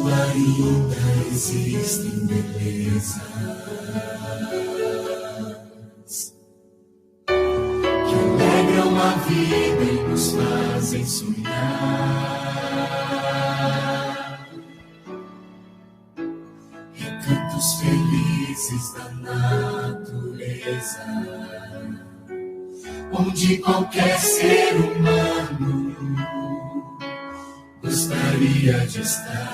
ainda existem belezas que alegram a vida e nos fazem sonhar. Recantos felizes da natureza, onde qualquer ser humano gostaria de estar.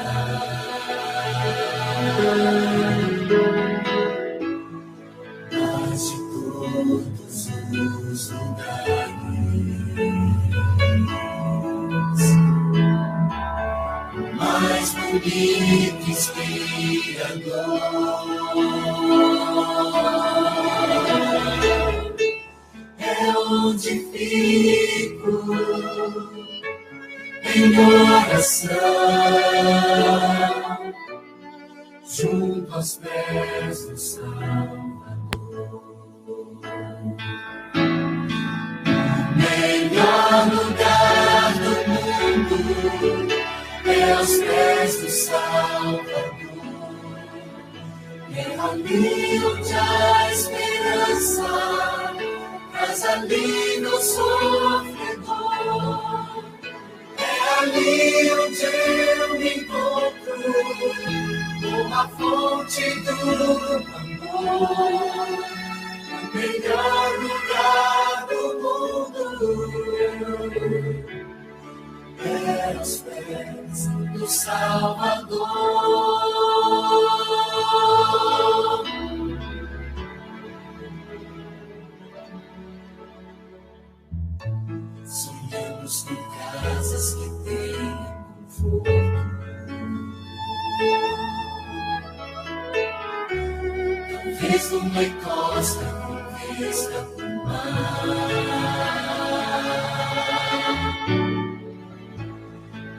Mas de todos os lugares, mais bonito, inspirador é onde fico em oração, junto aos pés do Salvador. O melhor lugar do mundo é aos pés do Salvador. É ali onde a esperança traz alívio ao sofredor. Ali onde eu me encontro com a fonte do amor, o melhor lugar do mundo é aos pés do Salvador. Sonhamos com casas que têm conforto, talvez numa encosta com vista pro mar.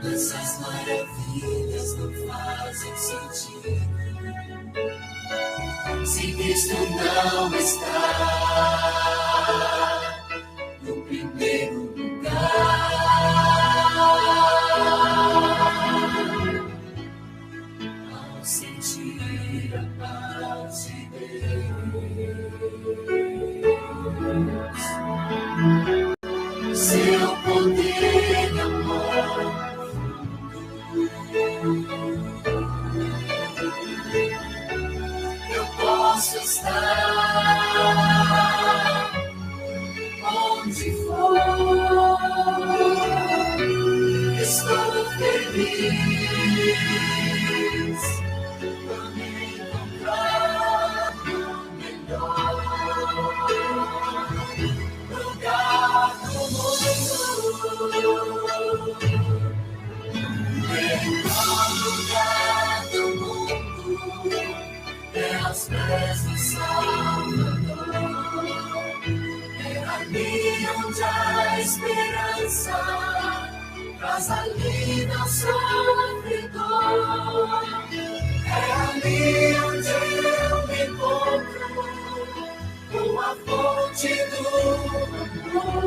Mas as maravilhas não fazem sentido se Cristo não está no primeiro lugar. Ao sentir a paz de Deus, seu poder e amor, eu posso estar onde for. Estou feliz por me encontrar no melhor lugar do mundo. O melhor lugar do mundo é aos pés do Salvador. É ali onde a esperança traz alívio ao sofredor. É ali onde eu me encontro com a fonte do amor,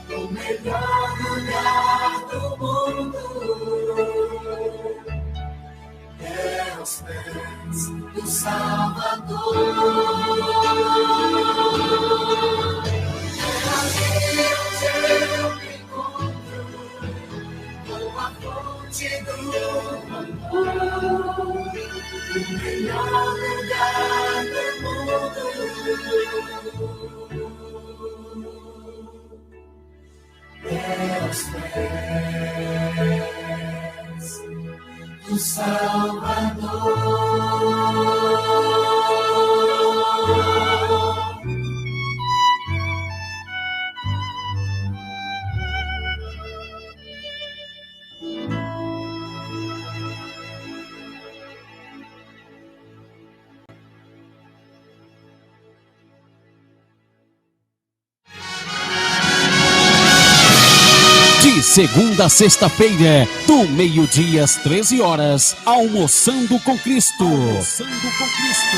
o melhor lugar do mundo é aos pés do Salvador. É ali onde eu me encontro com a fonte do amor, o melhor lugar do mundo é aos pés do Salvador. De segunda a sexta-feira, do meio-dia às 13 horas, Almoçando com Cristo. Almoçando com Cristo.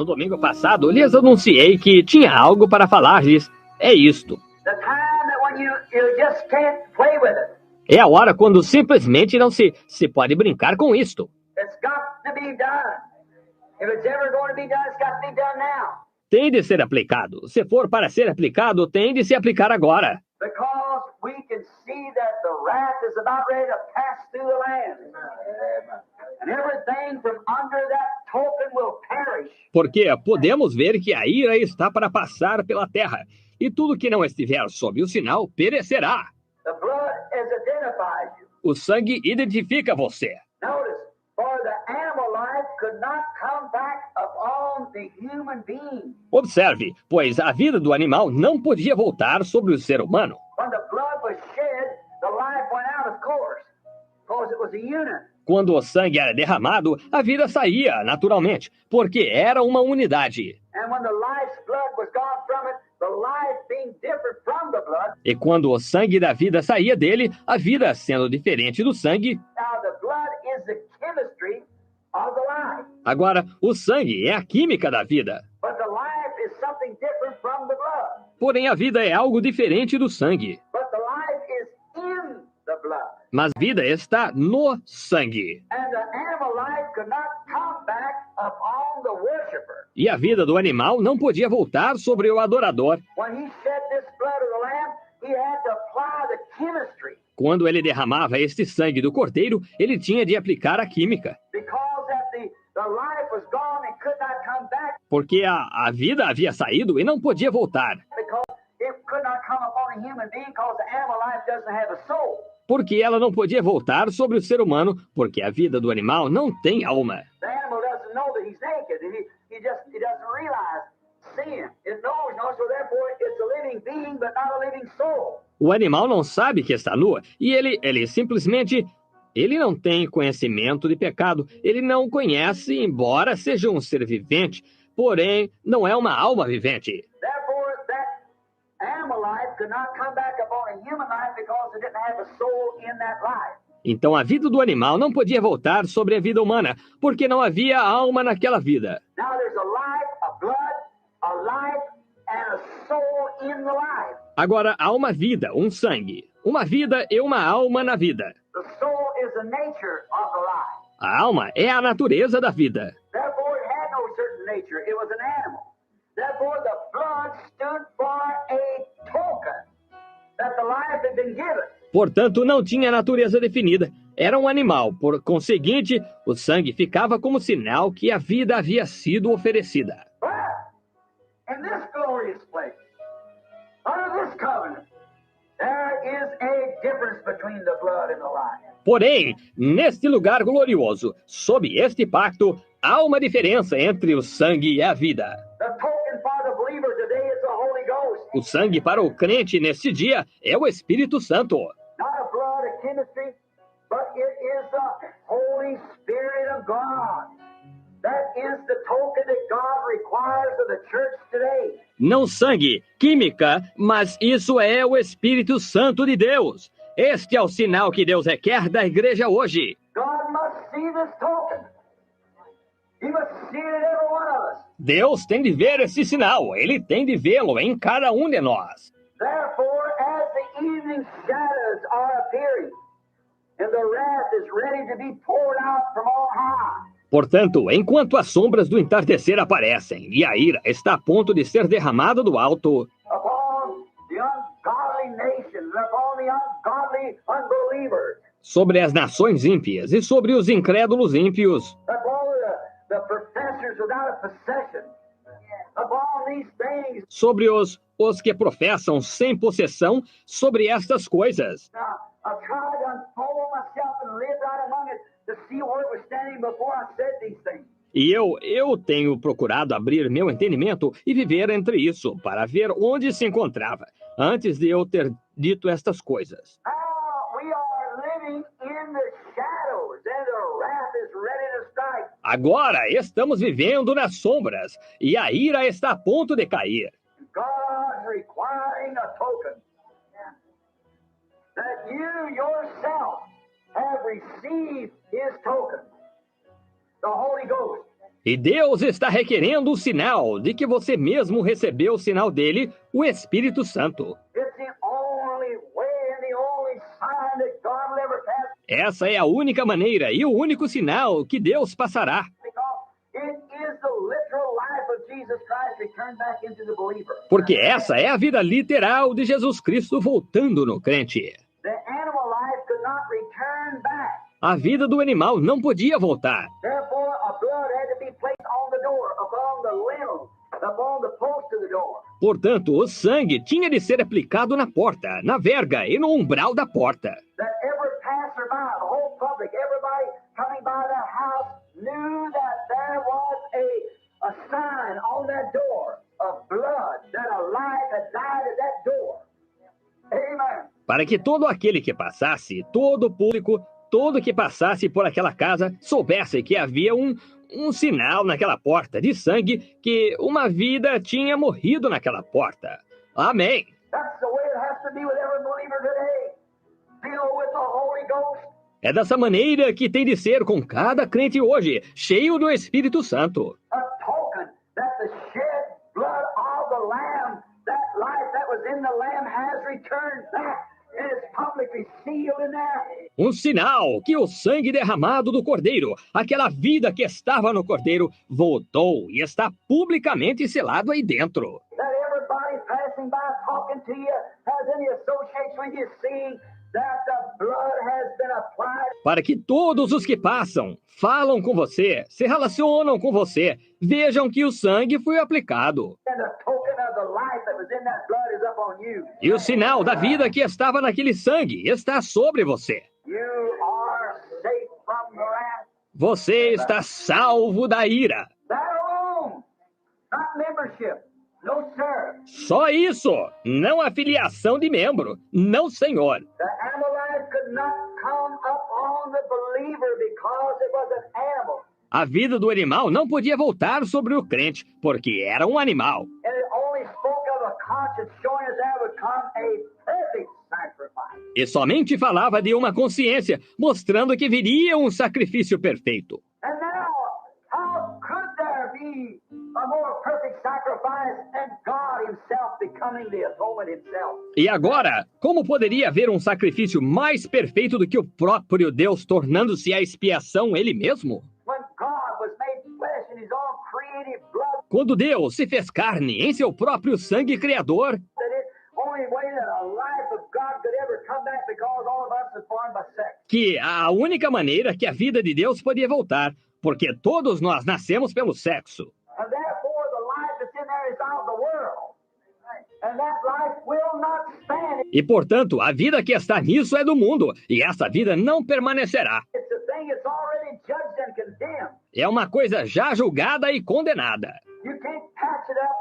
No domingo passado, lhes anunciei que tinha algo para falar-lhes. É isto. The time that when you just can't play with it. É a hora quando simplesmente não se pode brincar com isto. It's got to be done. If it's ever going to be done, it's got to be done now. Tem de ser aplicado. Se for para ser aplicado, tem de se aplicar agora. Because we can see that the wrath is about ready to pass through the land. And everything from under that token will perish. Porque podemos ver que a ira está para passar pela terra, e tudo que não estiver sob o sinal perecerá. The blood has identified you. O sangue identifica você. Notice, for the animal life could not come back upon the human being. Observe, pois a vida do animal não podia voltar sobre o ser humano. When the blood was shed, the life went out, of course, because it was a unit. Quando o sangue era derramado, a vida saía, naturalmente, porque era uma unidade. And when the life's blood was gone from it, the life being different from the blood, E quando o sangue da vida saía dele, a vida sendo diferente do sangue, now the blood is the chemistry of the life. agora o sangue é a química da vida. But the life is something different from the blood. Porém, a vida é algo diferente do sangue. But the life is in the blood. Mas vida está no sangue. And the animal life could not come back upon the worshiper. E a vida do animal não podia voltar sobre o adorador. When he shed this blood of the lamb, he had to apply the chemistry. Quando ele derramava este sangue do cordeiro, ele tinha de aplicar a química. Because that the life was gone and could not come back. Porque a vida havia saído e não podia voltar. Because it could not come upon a human being because the animal life doesn't have a soul. Porque ela não podia voltar sobre o ser humano, porque a vida do animal não tem alma. The animal doesn't know that he's naked. And he doesn't realize sin. It knows, so therefore it's a living being, but not a living soul. O animal não sabe que está nua e ele simplesmente... Ele não tem conhecimento de pecado. Ele não conhece, embora seja um ser vivente, porém não é uma alma vivente. Therefore, that animal life could not come back upon a human life because it didn't have a soul in that life. Então a vida do animal não podia voltar sobre a vida humana, porque não havia alma naquela vida. Now there's a life, a blood, a life, and a soul in the life. Agora há uma vida, um sangue, uma vida e uma alma na vida. The soul is the nature of the life. A alma é a natureza da vida. Therefore, it had no certain nature. It was an animal. Therefore, the blood stood for a token that the life had been given. Portanto, não tinha natureza definida. Era um animal. Por conseguinte, o sangue ficava como sinal que a vida havia sido oferecida. But in this glorious place, under this covenant, there is a difference between the blood and the life. Porém, neste lugar glorioso, sob este pacto, há uma diferença entre o sangue e a vida. The token for the believer today is the Holy Ghost. O sangue para o crente neste dia é o Espírito Santo. Not a blood, a chemistry, but it is the Holy Spirit of God. That is the token that God requires of the church today. Não sangue, química, mas isso é o Espírito Santo de Deus. Este é o sinal que Deus requer da igreja hoje. God must see this token. He must see it in every one of us. Deus tem de ver esse sinal. Ele tem de vê-lo em cada um de nós. Therefore, as the evening shadows are appearing, and the wrath is ready to be poured out from on high. Portanto, enquanto as sombras do entardecer aparecem e a ira está a ponto de ser derramada do alto, Upon the ungodly nations, upon the ungodly unbelievers, sobre as nações ímpias e sobre os incrédulos ímpios, upon the professors without a possession, upon these things. sobre os que professam sem possessão, sobre estas coisas. Now, I've tried to unfold myself and live right among it to see where it was standing before I said these things. E eu tenho procurado abrir meu entendimento e viver entre isso, para ver onde se encontrava, antes de eu ter dito estas coisas. Now we are living in the shadows, and the wrath is ready to strike. Agora estamos vivendo nas sombras, e a ira está a ponto de cair. God's requiring a token that you yourself have received His token, the Holy Ghost. E Deus está requerendo o sinal de que você mesmo recebeu o sinal dele, o Espírito Santo. It's the only way and the only sign that God will ever pass, Essa é a única maneira e o único sinal que Deus passará. because it is the literal life of Jesus Christ returned back into the believer. Porque essa é a vida literal de Jesus Cristo voltando no crente. The animal life could not return back. A vida do animal não podia voltar. Therefore, a blood had to be placed on the door, upon the lintel, upon the post of the door. Portanto, o sangue tinha de ser aplicado na porta, na verga e no umbral da porta. That every passerby, the whole public, everybody coming by that house knew that there was a sign on that door of blood, that a life had died at that door. Amen. Para que todo aquele que passasse, todo o público, todo que passasse por aquela casa, soubesse que havia um sinal naquela porta de sangue, que uma vida tinha morrido naquela porta. Amém. That's the way it has to be with every believer today. Filled with the Holy Ghost. É dessa maneira que tem de ser com cada crente hoje, cheio do Espírito Santo. A token that the shed blood of the Lamb, that life that was in the Lamb has returned back. It is publicly sealed in there. Um sinal que o sangue derramado do Cordeiro, aquela vida que estava no Cordeiro, voltou e está publicamente selado aí dentro. That everybody passing by talking to you has any association with you seeing that the blood has been applied. Para que todos os que passam, falam com você, se relacionam com você, vejam que o sangue foi aplicado. And the token of the life that was in that blood is up on you. E o sinal da vida que estava naquele sangue está sobre você. You are safe from the wrath. Você está salvo da ira. That alone, not membership. No, sir. Só isso, não a filiação de membro. Não, senhor. The animal life could not come upon the believer because it was an animal. A vida do animal não podia voltar sobre o crente, porque era um animal. And it only spoke of a conscience showing us there would come a perfect sacrifice. E somente falava de uma consciência, mostrando que viria um sacrifício perfeito. And now, how could there be a more perfect sacrifice than God himself becoming the atonement himself? E agora, como poderia haver um sacrifício mais perfeito do que o próprio Deus tornando-se a expiação ele mesmo? When God was made flesh in his own creative blood, Quando Deus se fez carne em seu próprio sangue criador, that it only way that a life of God could ever come back because all of us are born by sex. que a única maneira que a vida de Deus podia voltar, porque todos nós nascemos pelo sexo. And therefore the life that's in there is of the world. And that life will not stand. E, portanto, a vida que está nisso é do mundo, e essa vida não permanecerá. It's a thing that's already judged and condemned. É uma coisa já julgada e condenada. You can't patch it up.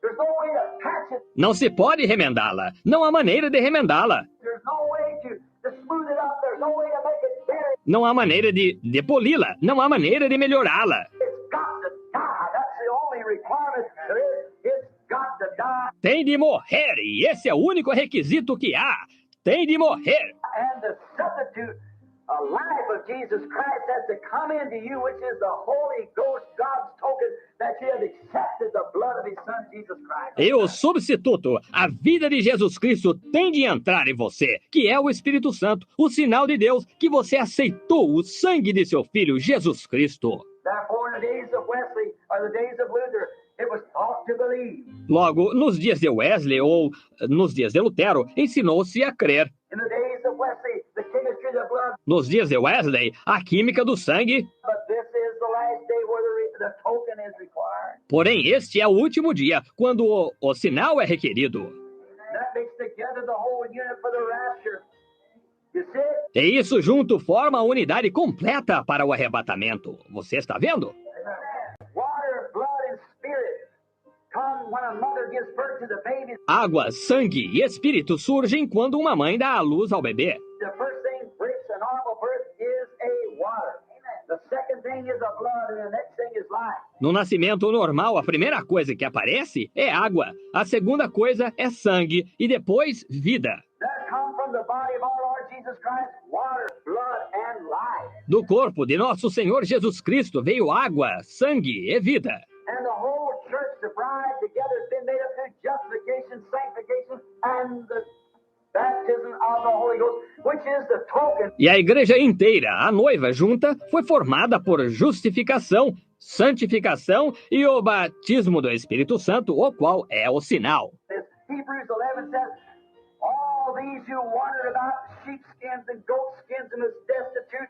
There's no way to patch it. Não se pode remendá-la. Não há maneira de remendá-la. There's no way to smooth it up. There's no way to make it better. Não há maneira de poli-la. Não há maneira de melhorá-la. It's got to die. That's the only requirement there is. It's got to die. Tem de morrer, e esse é o único requisito que há. Tem de morrer. And the substitute, a life of Jesus Christ has to come into you, which is the Holy Ghost, God's token that you have accepted the blood of his Son, Jesus Christ. E o substituto, a vida de Jesus Cristo, tem de entrar em você, que é o Espírito Santo, o sinal de Deus que você aceitou o sangue de seu Filho, Jesus Cristo. Therefore, in the days of Wesley, or the days of Luther, it was taught to believe. Logo, nos dias de Wesley ou nos dias de Lutero, ensinou-se a crer. In the days of Wesley, the chemistry of the blood, Nos dias de Wesley, a química do sangue. but this is the last day where the token is required. Porém, este é o último dia, quando o sinal é requerido. That makes together the whole unit for the rapture. You see it? E isso junto forma a unidade completa para o arrebatamento. Você está vendo? Water, blood, and spirit come when a mother gives birth to the baby. Água, sangue e espírito surgem quando uma mãe dá à luz ao bebê. The first thing breaks a normal birth is a water. The second thing is a blood, and the next thing is life. No nascimento normal, a primeira coisa que aparece é água, a segunda coisa é sangue e depois vida. That come from from the body of our Lord Jesus Christ, water, blood, and life. Do corpo de nosso Senhor Jesus Cristo veio água, sangue e vida. And the whole church, the bride together, has been made up through justification, sanctification, and the baptism of the Holy Ghost, which is the token. E a igreja inteira, a noiva junta, foi formada por justificação, santificação e o batismo do Espírito Santo, o qual é o sinal. As Hebrews 11 says, all these who wandered about sheepskins and goatskins and was destitute,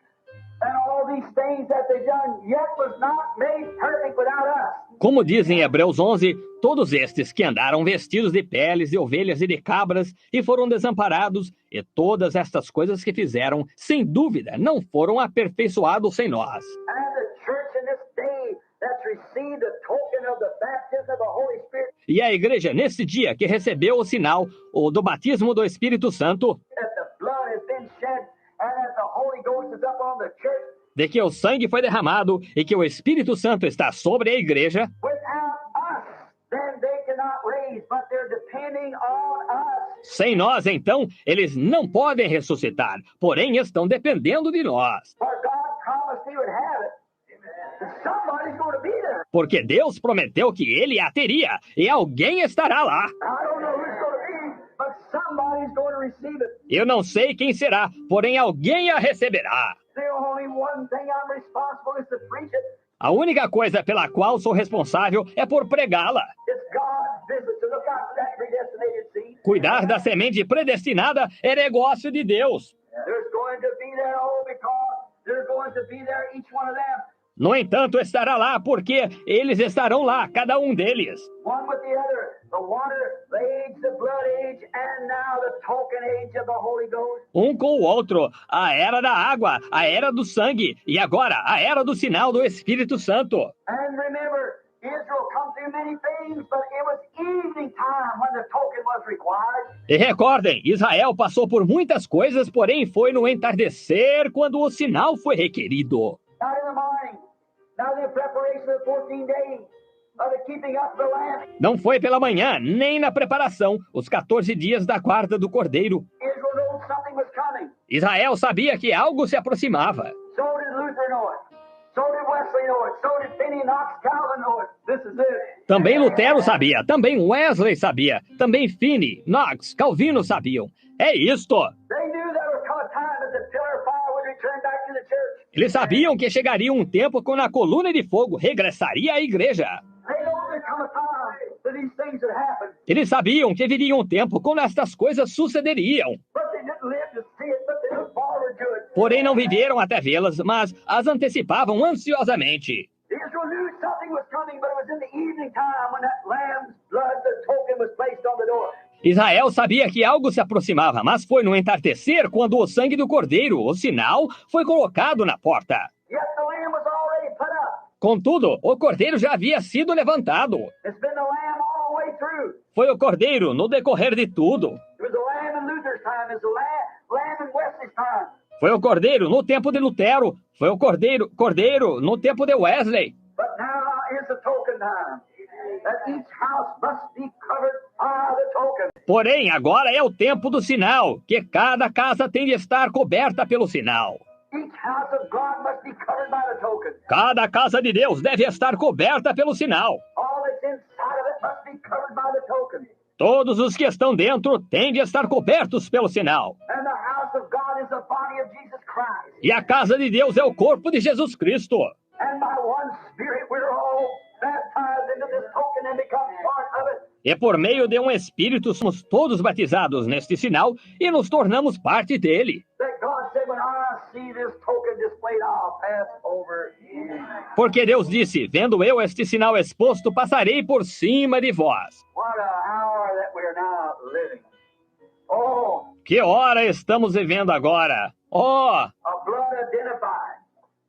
and all these things that they done, yet was not made perfect without us. Como diz em Hebreus 11, todos estes que andaram vestidos de peles de ovelhas e de cabras e foram desamparados, e todas estas coisas que fizeram, sem dúvida, não foram aperfeiçoados sem nós. And the church in this day that's received the token of the baptism of the Holy Spirit, E a igreja, nesse dia que recebeu o sinal do batismo do Espírito Santo, that the blood has been shed, and that the Holy Ghost is up on the church, de que o sangue foi derramado e que o Espírito Santo está sobre a igreja, without us, then they cannot raise, but they're depending on us. sem nós, então, eles não podem ressuscitar, porém estão dependendo de nós. For God promised He would have it. And somebody's going to be there. Porque Deus prometeu que ele a teria, e alguém estará lá. I don't know who's going to be, but somebody's going to receive it. Eu não sei quem será, porém alguém a receberá. The only one thing I'm responsible is to preach it. A única coisa pela qual sou responsável é por pregá-la. It's God's business to look out for that predestinated seed. Cuidar da semente predestinada é negócio de Deus. There's going to be there, oh, because they're going to be there, each one of them. No entanto, estará lá porque eles estarão lá, cada um deles. One with the other, the water, the age, the blood age, and now the token age of the Holy Ghost. Um com o outro, a era da água, a era do sangue, e agora a era do sinal do Espírito Santo. And remember, Israel come through many things, but it was evening time when the token was required. E recordem, Israel passou por muitas coisas, porém foi no entardecer quando o sinal foi requerido. Not in the morning, not in the preparation of the 14 days, of the keeping up the lamb. Não foi pela manhã, nem na preparação, os 14 dias da guarda do Cordeiro. Israel knew something was coming. Israel sabia que algo se aproximava. So did Luther know it. So did Wesley know it. So did Finney, Knox, Calvin know it. This is it. Também Lutero sabia, também Wesley sabia, também Finney, Knox, Calvino sabiam. É isto! They knew there would come a time that the pillar of fire would return back to the church. Eles sabiam que chegaria um tempo quando a coluna de fogo regressaria à igreja. They knew there would come a time that these things would happen. Eles sabiam que viria um tempo quando estas coisas sucederiam. But they didn't live to see it, but they looked forward to it. Porém, não viveram até vê-las, mas as antecipavam ansiosamente. Israel knew something was coming, but it was in the evening time when that lamb's blood, the token, was placed on the door. Israel sabia que algo se aproximava, mas foi no entardecer quando o sangue do cordeiro, o sinal, foi colocado na porta. Yet the lamb was already put up. Contudo, o cordeiro já havia sido levantado. It's been the lamb all the way through. Foi o cordeiro no decorrer de tudo. It was the lamb in Luther's time. It's the lamb in Wesley's time. Foi o cordeiro no tempo de Lutero. Foi o cordeiro no tempo de Wesley. But now is the token time. That each house must be covered by the token. Porém, agora é o tempo do sinal, que cada casa tem de estar coberta pelo sinal. Each house of God must be covered by the token. Cada casa de Deus deve estar coberta pelo sinal. All that's inside of it must be covered by the token. Todos os que estão dentro têm de estar cobertos pelo sinal. And the house of God is the body of Jesus Christ. E a casa de Deus é o corpo de Jesus Cristo. And by one Spirit we're all baptized into this token and become part of it. E por meio de um Espírito somos todos batizados neste sinal e nos tornamos parte dele. That God said, when I see this token displayed, I'll pass over you. Porque Deus disse, vendo eu este sinal exposto, passarei por cima de vós. What an hour that we're now living. Oh, Que hora estamos vivendo agora? Oh, a blood identified.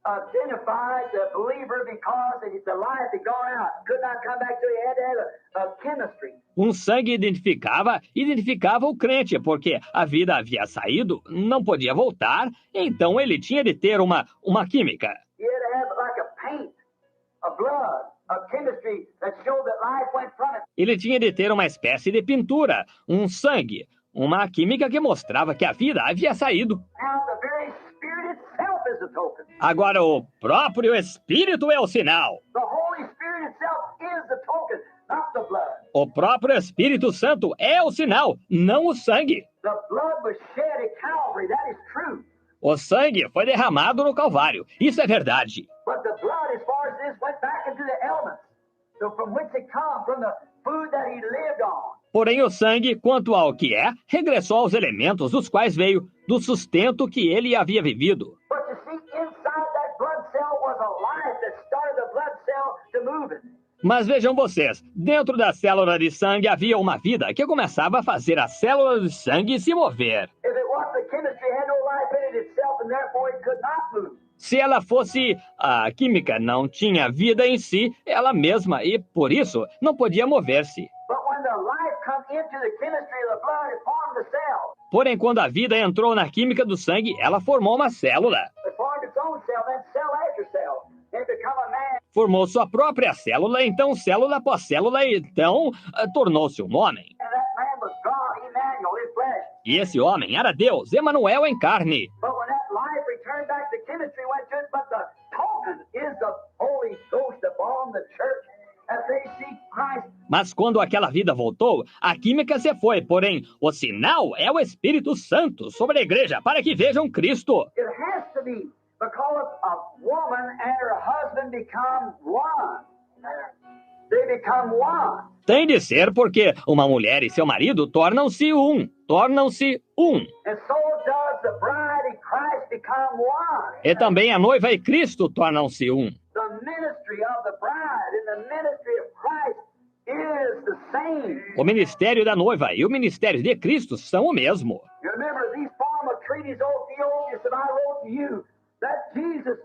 Identified the believer because the life had gone out. Could not come back to it. He had to have a chemistry. um sangue identificava o crente, porque a vida havia saído, não podia voltar, então ele tinha de ter uma química. He had to have like a paint, a blood, a chemistry that showed that life went from it. Ele tinha de ter uma espécie de pintura, um sangue, Uma química que mostrava que a vida havia saído. Now the very Spirit itself is the token. Agora o próprio Espírito é o sinal. The Holy Spirit itself is the token, not the blood. O próprio Espírito Santo é o sinal, não o sangue. The blood was shed at Calvary, that is true. O sangue foi derramado no Calvário, isso é verdade. But the blood, as far as this, went back into the elements. So from whence it come, from the food that he lived on. Porém, o sangue, quanto ao que é, regressou aos elementos dos quais veio, do sustento que ele havia vivido. But you see, inside that blood cell was a life that started the blood cell to move it. Mas vejam vocês, dentro da célula de sangue havia uma vida que começava a fazer a célula de sangue se mover. If it wasn't the chemistry, it had no life in it itself, and therefore it could not move. Se ela fosse a química, não tinha vida em si, ela mesma, e por isso não podia mover-se. But when the life come into the chemistry of the blood, it formed a cell. Porém, quando a vida entrou na química do sangue, ela formou uma célula. It formed its own cell, then cell after cell. It become a man. Formou sua própria célula, então célula após célula, então tornou-se um homem. And that man was God, Emmanuel, in flesh. E esse homem era Deus, Emanuel em carne. But when that life returned back, the chemistry went to it, but the token is the Holy Ghost upon the church as they see Christ. Mas quando aquela vida voltou, a química se foi, porém, o sinal é o Espírito Santo sobre a igreja, para que vejam Cristo. It has to be because a woman and her husband become one. They become one. Tem de ser porque uma mulher e seu marido tornam-se um. Tornam-se um. And so does the bride and Christ become one. E também a noiva e Cristo tornam-se um. The ministry of the bride and the ministry of Christ is the same. O ministério da noiva e o ministério de Cristo são o mesmo. You remember these formal treaties, O Theophilus, that I wrote to you, that Jesus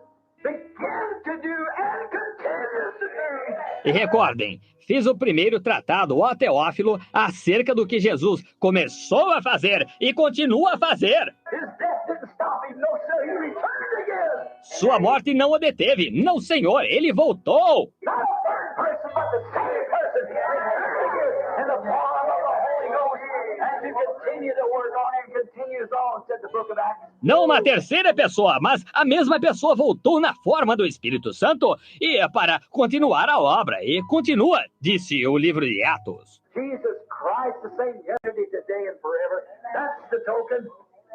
began to do and continues to do. E recordem, fiz o primeiro tratado, ó Teófilo, acerca do que Jesus começou a fazer e continua a fazer. His death didn't stop him, no sir, he returned again. Sua morte não o deteve. Não, Senhor, ele voltou. Not a third person, but the same person. He returned again in the form of the Holy Ghost. And to continue the work on him continues on, said the book of Acts. Não uma terceira pessoa, mas a mesma pessoa voltou na forma do Espírito Santo e para continuar a obra. E continua, disse o livro de Atos. Jesus Christ, the same yesterday, today, and forever. That's the token.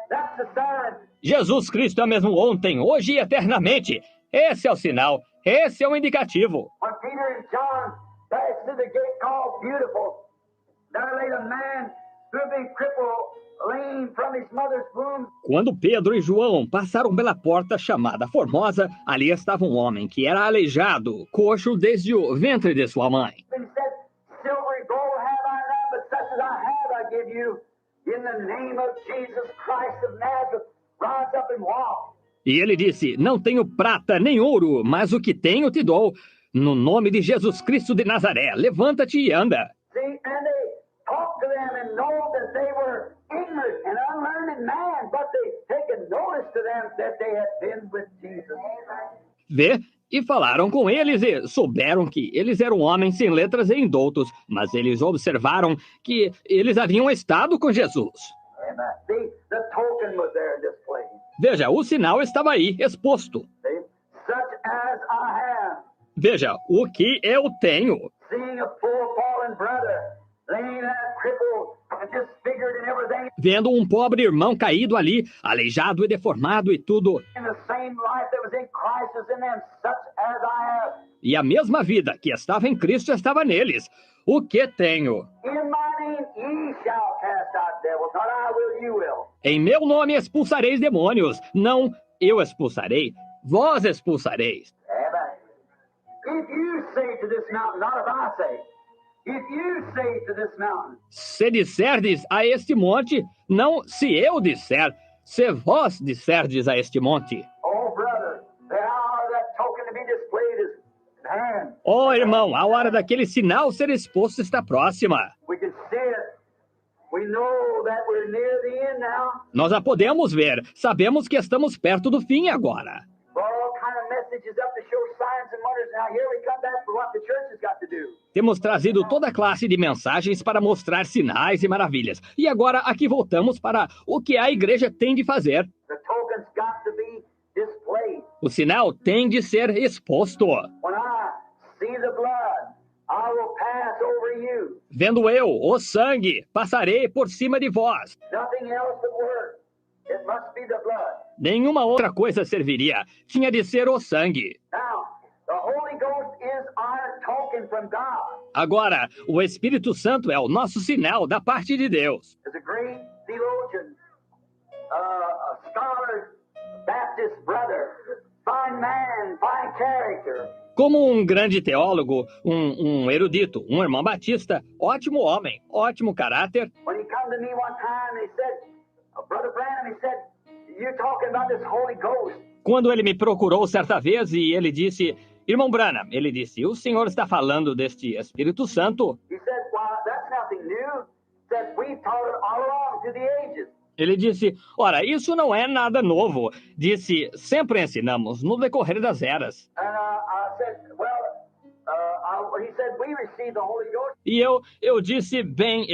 That's the sign. Jesus Cristo é o mesmo ontem, hoje e eternamente. Esse é o sinal, esse é o indicativo. When Peter and John passed through the gate called Beautiful, there lay a man who had been crippled, lame from his mother's womb. Quando Pedro e João passaram pela porta chamada Formosa, ali estava um homem que era aleijado, coxo desde o ventre de sua mãe. And he said, Silver and gold have I none, but such as I have I give you. In the name of Jesus Christ of Nazareth, rise up and walk. E ele disse, não tenho prata nem ouro, mas o que tenho te dou. No nome de Jesus Cristo de Nazaré, levanta-te e anda. See, and they talked to them and know that they were ignorant and unlearned man, but they taken notice to them that they had been with Jesus. Vê? E falaram com eles e souberam que eles eram homens sem letras e indoutos, mas eles observaram que eles haviam estado com Jesus. Amen. See, the token was there displayed. Veja, o sinal estava aí, exposto. See, such as I have, Veja, o que eu tenho. seeing a poor fallen brother, laying there crippled and disfigured and everything, Vendo um pobre irmão caído ali, aleijado e deformado e tudo. in the same life that was in Christ is in them, such as I have. E a mesma vida que estava em Cristo estava neles. O que tenho? In my name ye shall cast out devils, not I will, you will. Em meu nome expulsareis demônios. Não eu expulsarei, vós expulsareis. Amen. If you say to this mountain, not if I say, if you say to this mountain, Se disserdes a este monte, não se eu disser, se vós disserdes a este monte. oh brother, the hour of that token to be displayed is at hand. Ó irmão, a hora daquele sinal ser exposto está próxima. We can see it. We know that we're near the end now. Nós a podemos ver, sabemos que estamos perto do fim agora. For all kind of messages up to show signs and wonders. Now here we come back for what the church has got to do. Temos trazido toda classe de mensagens para mostrar sinais e maravilhas. E agora aqui voltamos para o que a igreja tem de fazer. The token's got to be displayed. O sinal tem de ser exposto. When I see the blood, I will pass over you. Vendo eu o sangue, passarei por cima de vós. Nothing else would work. It must be the blood. Nenhuma outra coisa serviria. Tinha de ser o sangue. Now, the Holy Ghost is our token from God. Agora, o Espírito Santo é o nosso sinal da parte de Deus. As a great theologian, a scholar, Baptist brother, fine man, fine character. Como um grande teólogo, um erudito, um irmão batista, ótimo homem, ótimo caráter. When he come to me one time and he said, Brother Branham, he said, you're talking about this Holy Ghost. Quando ele me procurou certa vez e ele disse, irmão Branham, ele disse, o senhor está falando deste Espírito Santo? He said, well, that's nothing new. He said, we've taught it all along to the ages. Ele disse, ora, isso não é nada novo. Disse, sempre ensinamos no decorrer das eras. And I said, well, he said, we received the Holy Ghost. E eu disse, bem,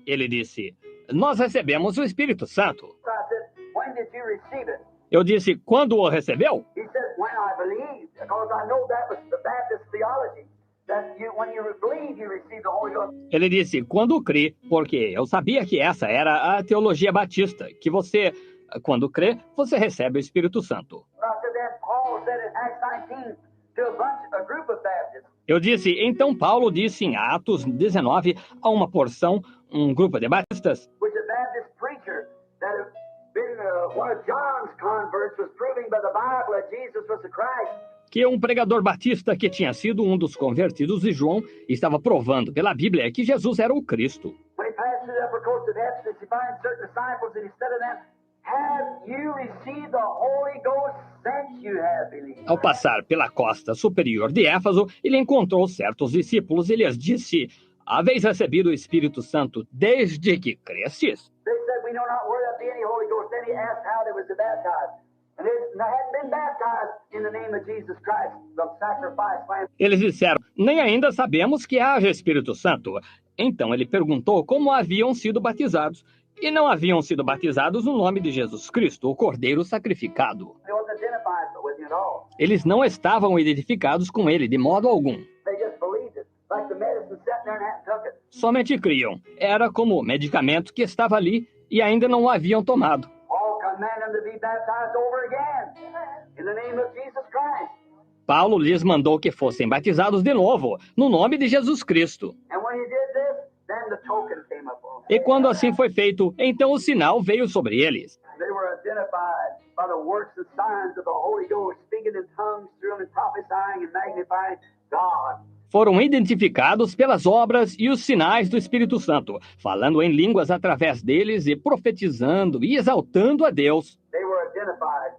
ele disse, nós recebemos o Espírito Santo. So I said, when did you receive it? Eu disse, quando o recebeu? He said, when I believed, because I know that was the Baptist theology, that when you believe, you receive the Holy Ghost. Ele disse, quando crê, porque eu sabia que essa era a teologia batista, que você, quando crê, você recebe o Espírito Santo. But I said, then Paul said in Acts 19 to a group of Baptists, Eu disse, então Paulo disse em Atos 19 a uma porção, um grupo de batistas, which a Baptist preacher that had been one of John's converts was proving by the Bible that Jesus was the Christ. que um pregador batista que tinha sido um dos convertidos de João estava provando pela Bíblia que Jesus era o Cristo. When he passed through the upper coast of Ephesus, he finds certain disciples and he said to them, have you received the Holy Ghost since you have believed? Ao passar pela costa superior de Éfaso, ele encontrou certos discípulos e lhes disse, haveis recebido o Espírito Santo desde que crestes? They said, we know not where there be any Holy Ghost. Then he asked how they was baptized. And they hadn't been baptized in the name of Jesus Christ, the sacrifice lamb. Eles disseram, nem ainda sabemos que haja Espírito Santo. Então ele perguntou como haviam sido batizados. E não haviam sido batizados no nome de Jesus Cristo, o Cordeiro sacrificado. They wasn't identified with him at all. Eles não estavam identificados com ele de modo algum. They just believed it. Like the medicine sat there and hadn't took it. Somente criam. Era como medicamento que estava ali e ainda não o haviam tomado. Paul commanded them to be baptized over again in the name of Jesus Christ. Paulo lhes mandou que fossem batizados de novo, no nome de Jesus Cristo. And when he did this, then the token came up on them. E quando assim foi feito, então o sinal veio sobre eles. They were identified by the works and signs of the Holy Ghost, speaking in tongues through them and prophesying and magnifying God. Foram identificados pelas obras e os sinais do Espírito Santo, falando em línguas através deles e profetizando e exaltando a Deus. They were identified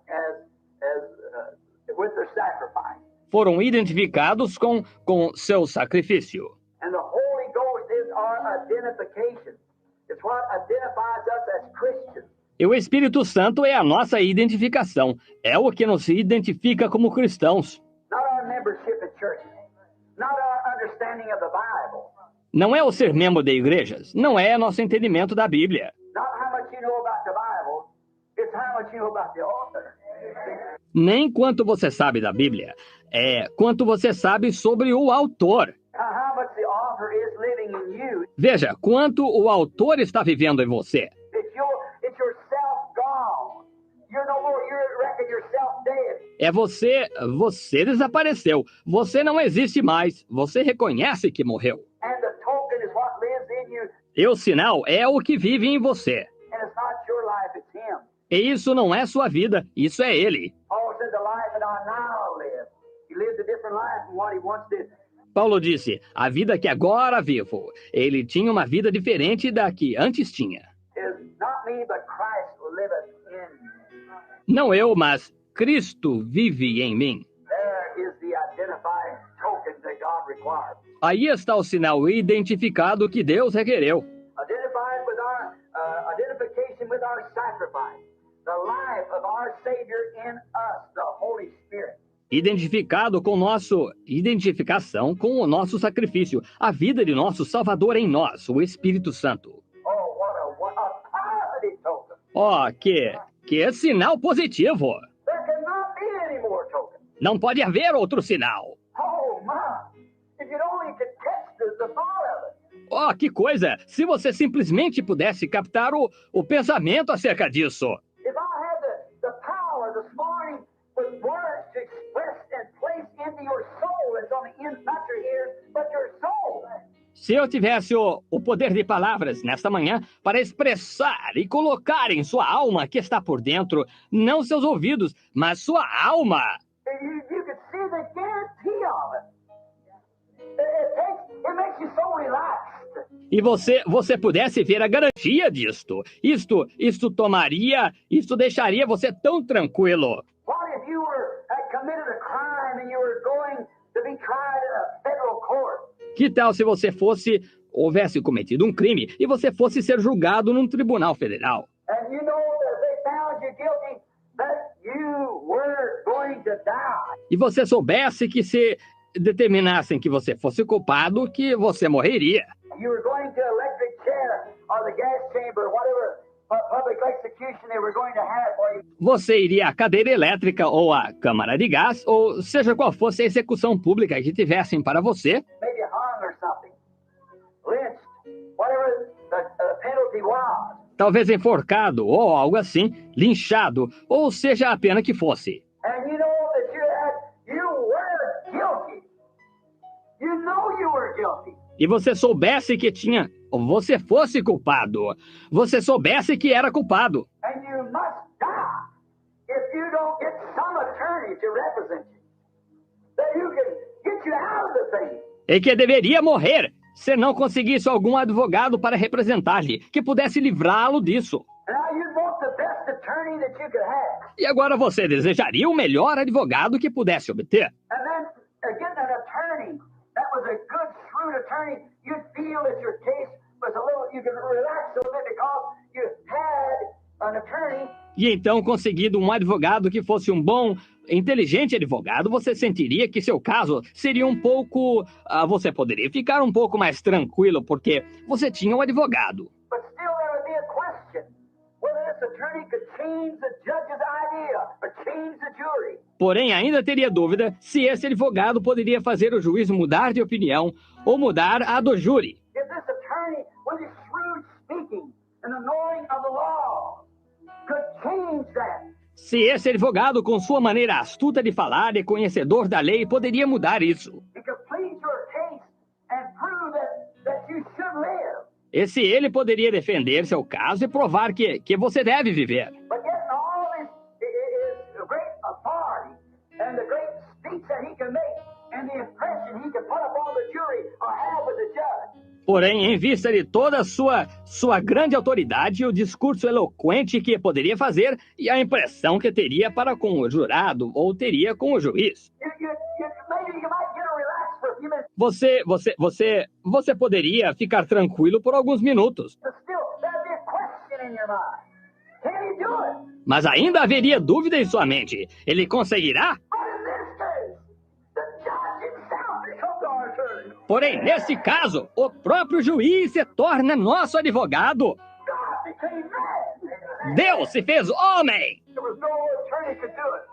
with their sacrifice. Foram identificados com seu sacrifício. And the Holy Ghost is our identification. It's what identifies us as Christians. E o Espírito Santo é a nossa identificação. É o que nos identifica como cristãos. Not our membership in churches. Not our understanding of the Bible. Não é o ser membro de igrejas. Não é nosso entendimento da Bíblia. Not how much you know about the Bible. It's how much you know about the author. Nem quanto você sabe da Bíblia. É quanto você sabe sobre o autor. How much the author is living in you. Veja, quanto o autor está vivendo em você. It's yourself gone. You're no more, you reckon yourself dead. É você desapareceu. Você não existe mais. Você reconhece que morreu. And the token is what lives in you. E o sinal é o que vive em você. And it's not your life, it's him. E isso não é sua vida, isso é ele. Paul said the life that I now live. He lives a different life from what he once did. Paulo disse, a vida que agora vivo. Ele tinha uma vida diferente da que antes tinha. Is not me, but Christ liveth in me. Não eu, mas Cristo vive em mim. There is the identifying token that God requires. Aí está o sinal identificado que Deus requereu. Identified with our identification with our sacrifice. The life of our Savior in us, the Holy Spirit. identificação com o nosso sacrifício, a vida de nosso Salvador em nós, o Espírito Santo. Oh, what a positive token. Oh, que sinal positivo! There cannot be any more token. Não pode haver outro sinal. Oh, my. If you'd only could catch the thought of it. Oh, que coisa! Se você simplesmente pudesse captar o pensamento acerca disso. If I had the power this morning with words to express and place into your soul that's on the inside, not your ears, but your soul. Se eu tivesse o poder de palavras nesta manhã para expressar e colocar em sua alma que está por dentro, não seus ouvidos, mas sua alma. You could see the guarantee of it. It makes you so relaxed. E você pudesse ver a garantia disto. Isto deixaria você tão tranquilo. What if you had committed a crime and you were going to be tried in a federal court? Que tal se você houvesse cometido um crime e você fosse ser julgado num tribunal federal? And you know that they found you guilty, that you were going to die. E você soubesse que se determinassem que você fosse culpado, que você morreria. You were going to electric chair or the gas chamber, whatever public execution they were going to have for you. Você iria à cadeira elétrica ou à câmara de gás, ou seja qual fosse a execução pública que tivessem para você. Maybe hung or something. Lynched. Whatever the penalty was. Talvez enforcado ou algo assim, linchado, ou seja a pena que fosse. And you know that you were guilty. You know you were guilty. E você soubesse que você fosse culpado. Você soubesse que era culpado. And you must die if you don't get some attorney to represent you. That you can get you out of the thing. E que deveria morrer se não conseguisse algum advogado para representar-lhe, que pudesse livrá-lo disso. And now you'd want the best attorney that you could have. E agora você desejaria o melhor advogado que pudesse obter. And then getting an attorney that was a good, shrewd attorney, you'd feel that your case was a little, you could relax a little bit because you had an attorney. E então, conseguindo um advogado que fosse um bom, inteligente advogado, você sentiria que seu caso seria um pouco... você poderia ficar um pouco mais tranquilo, porque você tinha um advogado. But still there would be a question whether this attorney could change the judge's idea or change the jury. Porém, ainda teria dúvida se esse advogado poderia fazer o juiz mudar de opinião ou mudar a do júri. If this attorney, with his shrewd speaking and the knowing of the law, could change that. Se esse advogado, com sua maneira astuta de falar e conhecedor da lei, poderia mudar isso. It could plead your case and prove that you should live. E se ele poderia defender seu caso e provar que você deve viver. But yet all this is the great authority and the great speech that he can make and the impression he can put upon the jury or have with the judge. Porém, em vista de toda a sua grande autoridade, o discurso eloquente que poderia fazer e a impressão que teria para com o jurado ou teria com o juiz. Maybe you might get a relax for a few minutes, Você poderia ficar tranquilo por alguns minutos. but still there'd be a question in your mind. Can he do it? Mas ainda haveria dúvida em sua mente. Ele conseguirá? But in this case, the judge himself becomes our attorney. Porém, nesse caso, o próprio juiz se torna nosso advogado. God became man. Deus se fez homem. There was no attorney could do it.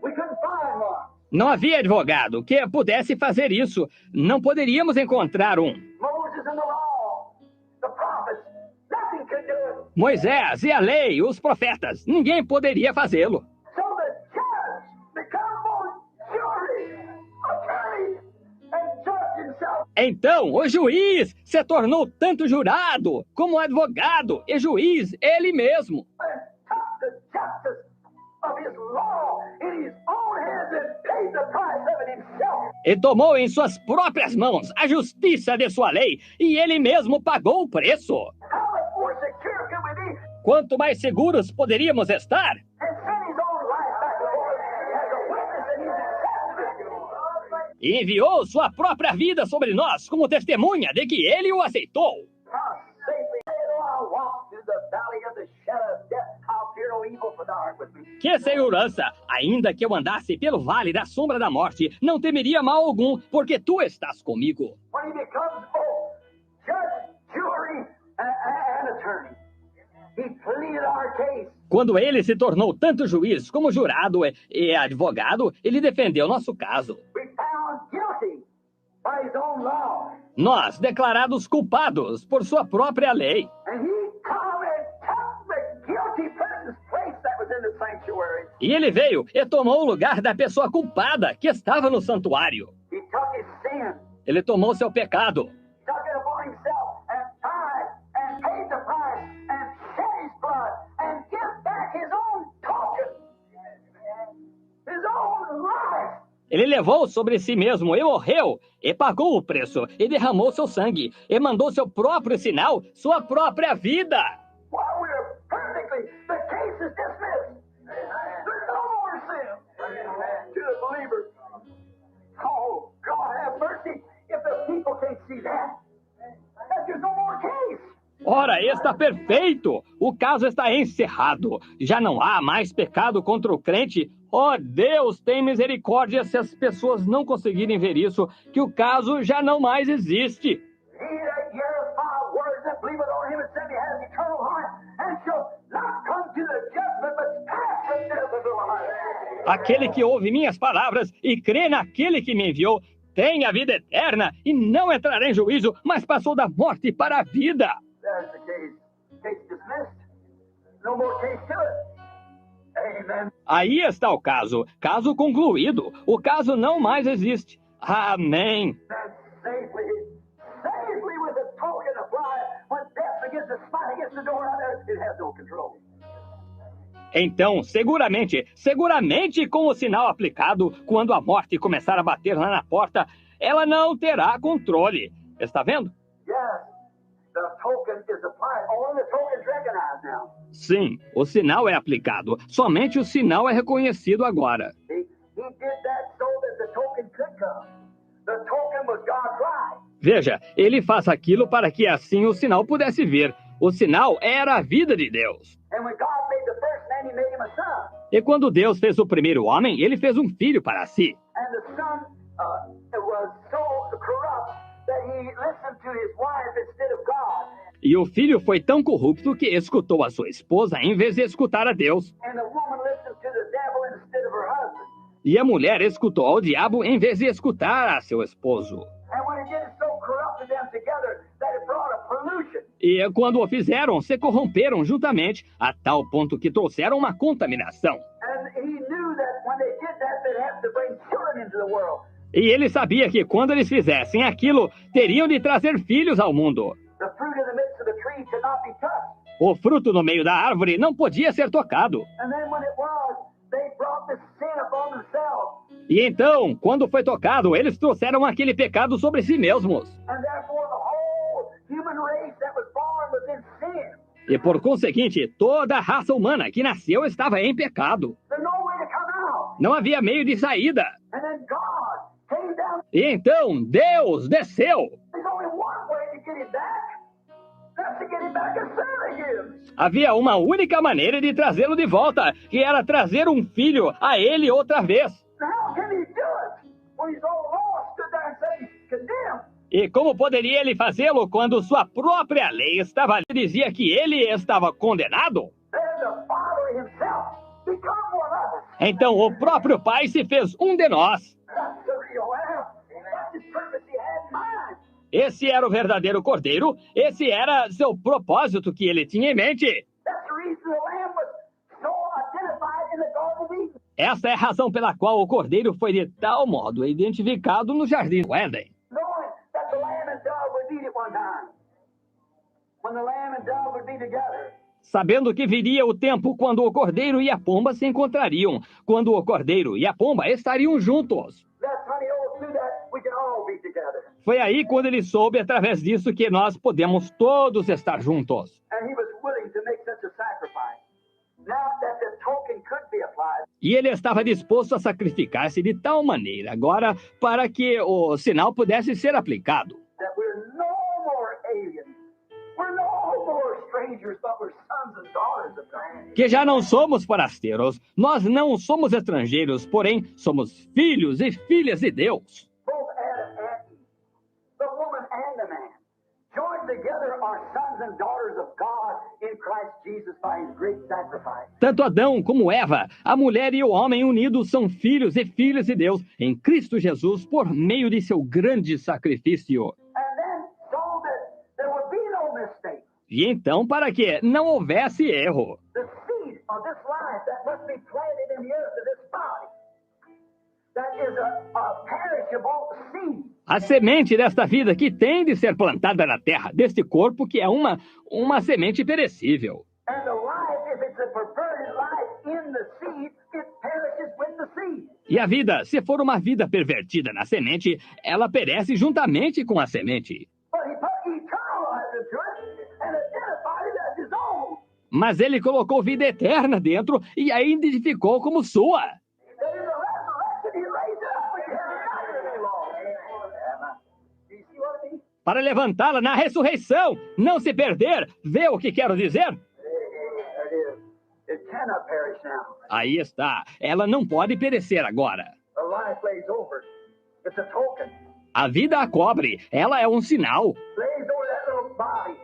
We couldn't find one. Não havia advogado que pudesse fazer isso. Não poderíamos encontrar um. Moses and the law, the prophets, nothing could do it. Moisés e a lei, os profetas, ninguém poderia fazê-lo. So the judge became both jury, attorney, and judge himself. Então, o juiz se tornou tanto jurado como advogado e juiz ele mesmo. And took the justice of his law in his own hands and paid the price of it himself. E tomou em suas próprias mãos a justiça de sua lei e ele mesmo pagou o preço. How much more secure could we be? Quanto mais seguros poderíamos estar? And sent his own life back to Lord as a witness that he's accepted it. E enviou sua própria vida sobre nós como testemunha de que ele o aceitou. How safely, though I walk through the valley of the shadow of death, I'll fear no evil, for the dark with me. Que segurança! Ainda que eu andasse pelo vale da sombra da morte, não temeria mal algum, porque tu estás comigo. When he becomes both judge, jury, and attorney, he pleaded our case. Quando ele se tornou tanto juiz como jurado e advogado, ele defendeu nosso caso. We found guilty by his own law. Nós, declarados culpados por sua própria lei. And he come and took the guilty person's place that was in the sanctuary. E ele veio e tomou o lugar da pessoa culpada que estava no santuário. He took his sin, Ele tomou seu pecado. took it upon himself, and died, and paid the price, and shed his blood, and give back his own token, his own life. Ele levou sobre si mesmo e morreu, e pagou o preço, e derramou seu sangue, e mandou seu próprio sinal, sua própria vida. While we're perfectly, the case is dismissed. There's no more sin to the believer. Oh, God have mercy if the people can't see that there's no more case. Ora, está perfeito! O caso está encerrado. Já não há mais pecado contra o crente. Oh, Deus, tem misericórdia se as pessoas não conseguirem ver isso, que o caso já não mais existe. He that heareth my words and believeth on him and sent me has eternal life, and shall not come to the judgment, but pass from death unto life. Aquele que ouve minhas palavras e crê naquele que me enviou, tem a vida eterna e não entrará em juízo, mas passou da morte para a vida. There's the case. Case dismissed. No more case to it. Amen. Aí está o caso. Caso concluído. O caso não mais existe. Amém. Then safely with the token applied, when death begins to smite against the door out there, it has no control. Então, seguramente com o sinal aplicado, quando a morte começar a bater lá na porta, ela não terá controle. Está vendo? Yes, the token is applied. Only the token is recognized now. Sim, o sinal é aplicado. Somente o sinal é reconhecido agora. He did that so that the token could come. The token was God's life. Veja, ele faz aquilo para que assim o sinal pudesse vir. O sinal era a vida de Deus. And when God made the first man, he made him a son. E quando Deus fez o primeiro homem, ele fez um filho para si. And the son was so corrupt that he listened to his wife instead of God. E o filho foi tão corrupto que escutou a sua esposa em vez de escutar a Deus. And the woman listened to the devil instead of her husband. E a mulher escutou ao diabo em vez de escutar a seu esposo. And when he did it, so corrupted them together that it brought a pollution. E quando o fizeram, se corromperam juntamente, a tal ponto que trouxeram uma contaminação. And he knew that when they did that, they'd have to bring children into the world. E ele sabia que quando eles fizessem aquilo, teriam de trazer filhos ao mundo. The fruit in the midst of the tree could not be touched. O fruto no meio da árvore não podia ser tocado. And then when it was, they brought the sin upon themselves. E então, quando foi tocado, eles trouxeram aquele pecado sobre si mesmos. And therefore the whole human race that was born was in sin. E por conseguinte, toda a raça humana que nasceu estava em pecado. There's no way to come out. Não havia meio de saída. And then God came down. E então, Deus desceu. There's only one way to get him back. That's to get him back a son again. Havia uma única maneira de trazê-lo de volta, que era trazer um filho a ele outra vez. How can he do it when he's all lost, stood there and said he's condemned? E como poderia ele fazê-lo quando sua própria lei estava ali e dizia que ele estava condenado? Then the Father himself become one of us. Então o próprio Pai se fez um de nós. That's the real Lamb. That's his purpose he had in mind. Esse era o verdadeiro Cordeiro, esse era seu propósito que ele tinha em mente. That's the reason the Lamb was so identified in the Garden of Eden. Essa é a razão pela qual o Cordeiro foi de tal modo identificado no Jardim do Éden. Knowing that the lamb and dove would meet at one time. When the lamb and dove would be together. Sabendo que viria o tempo quando o Cordeiro e a pomba se encontrariam, quando o Cordeiro e a pomba estariam juntos. That's when he overthrew that we can all be together. Foi aí quando ele soube, através disso, que nós podemos todos estar juntos. And he was willing to make such a sacrifice. Now that the token could be applied, E ele estava disposto a sacrificar-se de tal maneira, agora, para que o sinal pudesse ser aplicado. that we're no more aliens. We're no more strangers. strangers, but we're sons and daughters of God. Que já não somos forasteiros, nós não somos estrangeiros, porém somos filhos e filhas de Deus. Both Adam and Eve, the woman and the man, joined together are sons and daughters of God in Christ Jesus by His great sacrifice. Tanto Adão como Eva, a mulher e o homem unidos são filhos e filhas de Deus em Cristo Jesus por meio de seu grande sacrifício. And then, so that there would be no mistake, E então, para que não houvesse erro, the seed of this life that must be planted in the earth of this body, that is a perishable seed. a semente desta vida que tem de ser plantada na terra, deste corpo que é uma semente perecível. And the life, if it's a perverted life in the seed, it perishes with the seed. E a vida, se for uma vida pervertida na semente, ela perece juntamente com a semente. But He put eternal life into it and identified it as His own. Mas ele colocou vida eterna dentro e a identificou como sua. That in the resurrection He raised it up again. Not any longer. Do you see what I mean? Para levantá-la na ressurreição, não se perder. Vê o que quero dizer? There it is. It cannot perish now. Aí está. Ela não pode perecer agora. The life lays over it. It's a token. A vida a cobre. Ela é um sinal Lays over that little body.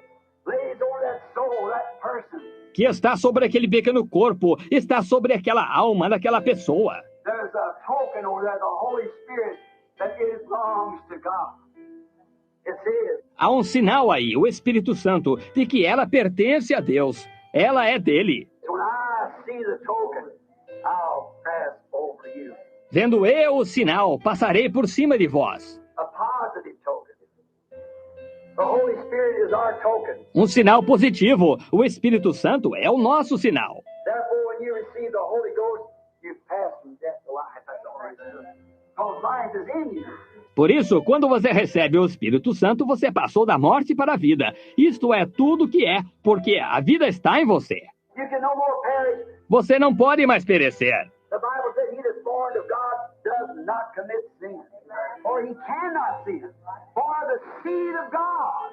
Lays over that soul, that person. que está sobre aquele pequeno corpo, está sobre aquela alma daquela pessoa. There's a token over there, the Holy Spirit, that it belongs to God. It's His. Há um sinal aí, o Espírito Santo, de que ela pertence a Deus. Ela é dele. So when I see the token, I'll pass over you. Vendo eu o sinal, passarei por cima de vós. A positive token. The Holy Spirit is our token. Um sinal positivo. O Espírito Santo é o nosso sinal. Therefore, when you receive the Holy Ghost, you pass from death to life. That's all it is. Because life is in you. Por isso, quando você recebe o Espírito Santo, você passou da morte para a vida. Isto é tudo que é, porque a vida está em você. You can no more perish. Você não pode mais perecer. The Bible says he that's born of God does not commit sin, or he cannot sin, for the seed of God.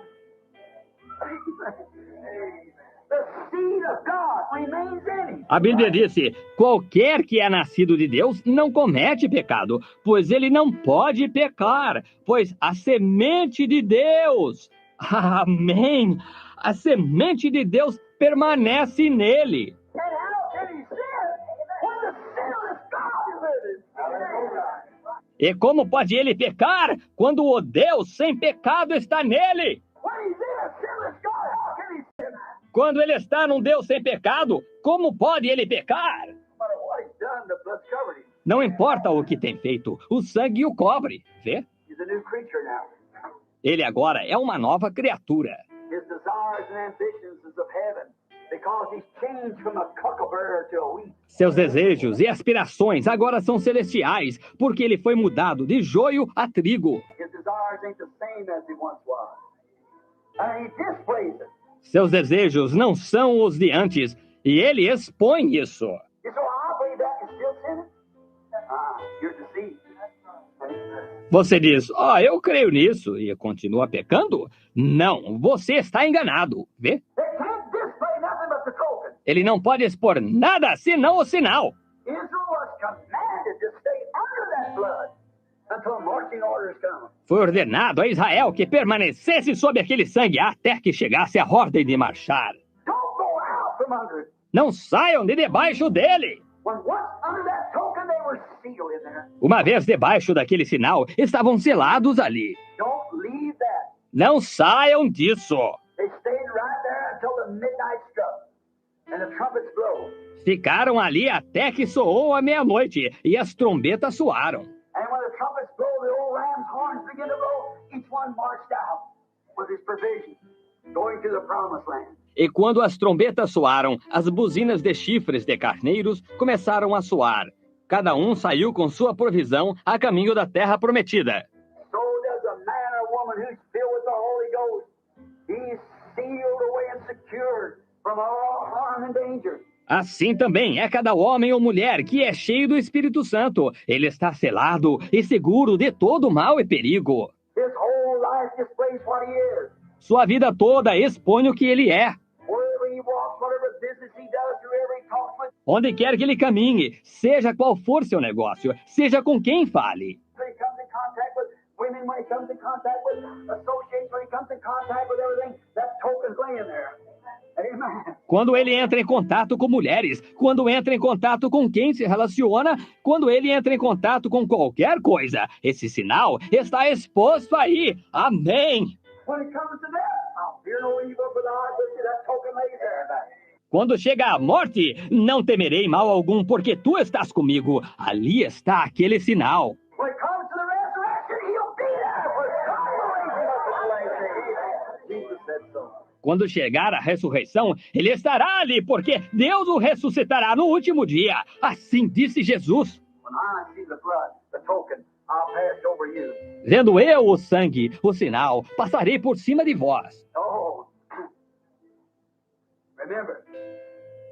The seed of God remains in him. A Bíblia disse: qualquer que é nascido de Deus não comete pecado, pois ele não pode pecar, pois a semente de Deus, amém, a semente de Deus permanece nele. And how can he sin when the sinless God is in him? E como pode ele pecar quando o Deus sem pecado está nele? When he's in a sinless God, how can he sin? Quando ele está num Deus sem pecado, como pode ele pecar? No matter what he's done, the blood covered him. Não importa o que tem feito, o sangue o cobre, vê? He's a new creature now. Ele agora é uma nova criatura. His desires and ambitions is of heaven, because he's changed from a cuckleberry to a wheat. Seus desejos e aspirações agora são celestiais, porque ele foi mudado de joio a trigo. His desires ain't the same as he once was. And he displays it. Seus desejos não são os de antes, e ele expõe isso. You say, I believe that and still sinning? You're deceived. Você diz, eu creio nisso, e continua pecando? Não, você está enganado, vê? They can't display nothing but the token. Ele não pode expor nada senão o sinal. Israel was commanded to stay under that blood until marching orders come. Foi ordenado a Israel que permanecesse sob aquele sangue até que chegasse a ordem de marchar. Don't go out from under it. Não saiam de debaixo dele. When once under that token, they were sealed in there. Uma vez debaixo daquele sinal, estavam selados ali. Don't leave that. Não saiam disso. They stayed right there until the midnight struck and the trumpets blow. Ficaram ali até que soou a meia-noite e as trombetas soaram. And when the trumpets blow, the old ram's horns begin to blow. Each one marched out with his provision, going to the promised land. E quando as trombetas soaram, as buzinas de chifres de carneiros começaram a soar. Cada um saiu com sua provisão a caminho da terra prometida. So does a man or woman who's filled with the Holy Ghost. He's sealed away and secured from all harm and danger. Assim também é cada homem ou mulher que é cheio do Espírito Santo. Ele está selado e seguro de todo mal e perigo. His whole life displays what he is. Sua vida toda expõe o que ele é. Wherever business he does, whoever he talks with, Onde quer que ele caminhe, seja qual for seu negócio, seja com quem fale. when he comes in contact with women, when he comes in contact with associates, when he comes in contact with everything, that token's laying there. Amen. Quando ele entra em contato com mulheres, quando entra em contato com quem se relaciona, quando ele entra em contato com qualquer coisa, esse sinal está exposto aí. Amém! When it comes to that, I'll fear no evil, for thou art with me. That token lays there. Quando chega a morte, não temerei mal algum, porque tu estás comigo. Ali está aquele sinal. When it comes to the resurrection, he'll be there. For God will raise him up at the last day. Jesus said so. Quando chegar a ressurreição, ele estará ali, porque Deus o ressuscitará no último dia. Assim disse Jesus. When I see the blood, the token, I'll pass over you. Vendo eu o sangue, o sinal, passarei por cima de vós. Oh, remember,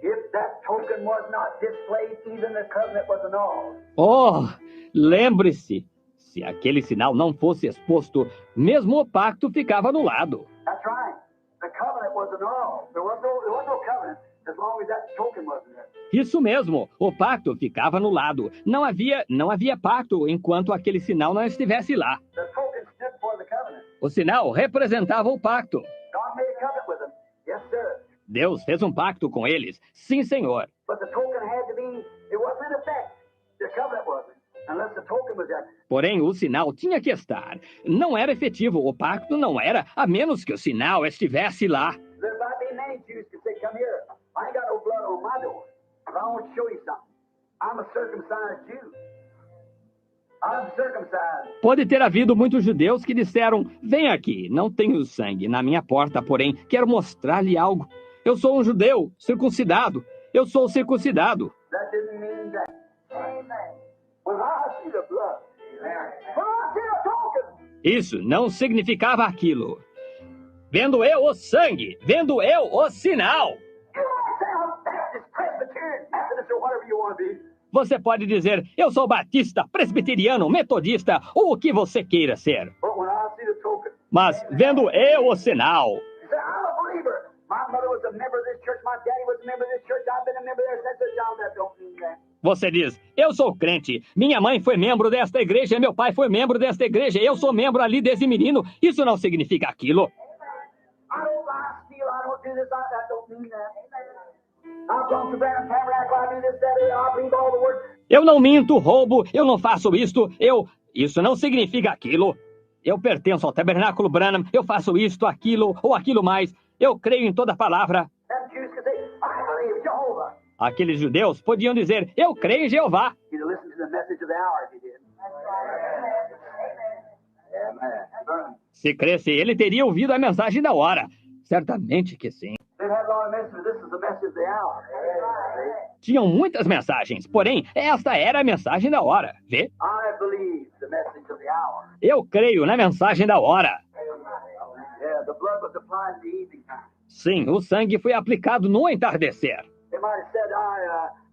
if that token was not displayed, even the covenant was annulled. Oh, lembre-se, se aquele sinal não fosse exposto, mesmo o pacto ficava anulado. That's right. The covenant was annulled. There was no covenant as long as that token wasn't there. Isso mesmo, o pacto ficava anulado. Não havia pacto enquanto aquele sinal não estivesse lá. The token stood for the covenant. O sinal representava o pacto. God made a covenant with them. Yes, sir. Deus fez um pacto com eles. Sim, Senhor. But the token had to be, it wasn't in effect. The covenant wasn't, unless the token was there. Porém, o sinal tinha que estar. Não era efetivo, o pacto não era, a menos que o sinal estivesse lá. There might be many Jews who say, come here. I ain't got no blood on my door. But I want to show you something. I'm a circumcised Jew. I'm circumcised. Pode ter havido muitos judeus que disseram, vem aqui, não tenho sangue na minha porta, porém, quero mostrar-lhe algo. Eu sou um judeu, circuncidado. Eu sou circuncidado. That didn't mean that. When I see the blood, when I see the token, Isso não significava aquilo. Vendo eu o sangue, vendo eu o sinal. you might say I'm Baptist, Presbyterian, Methodist, or whatever you want to be. Você pode dizer, eu sou batista, presbiteriano, metodista, ou o que você queira ser. But when I see the token, Mas vendo eu o sinal, you say, I'm a believer. My mother was a member of this church. My daddy was a member of this church. I've been a member there since the child. That don't mean that. você diz, eu sou crente, minha mãe foi membro desta igreja, meu pai foi membro desta igreja, eu sou membro ali desde menino. Isso não significa aquilo. I don't lie, steal. I don't do this. That don't mean that. I've gone to Branham Tabernacle. I do this, that, I believe all the words. Eu não minto, roubo, eu não faço isto, Isso não significa aquilo. Eu pertenço ao Tabernáculo Branham, eu faço isto, aquilo ou aquilo mais. Eu creio em toda palavra. Them Jews could say, I believe Jehovah. Aqueles judeus podiam dizer, eu creio em Jeová. You'd listen to the message of the hour if you did. Amen. Se cresce, ele teria ouvido a mensagem da hora. Certamente que sim. They've had a lot of messages, but this is the message of the hour. Tinham muitas mensagens, porém, esta era a mensagem da hora. Vê? I believe the message of the hour. Eu creio na mensagem da hora. Yeah, the blood was applied in the evening time. Sim, o sangue foi aplicado no entardecer. They might have said,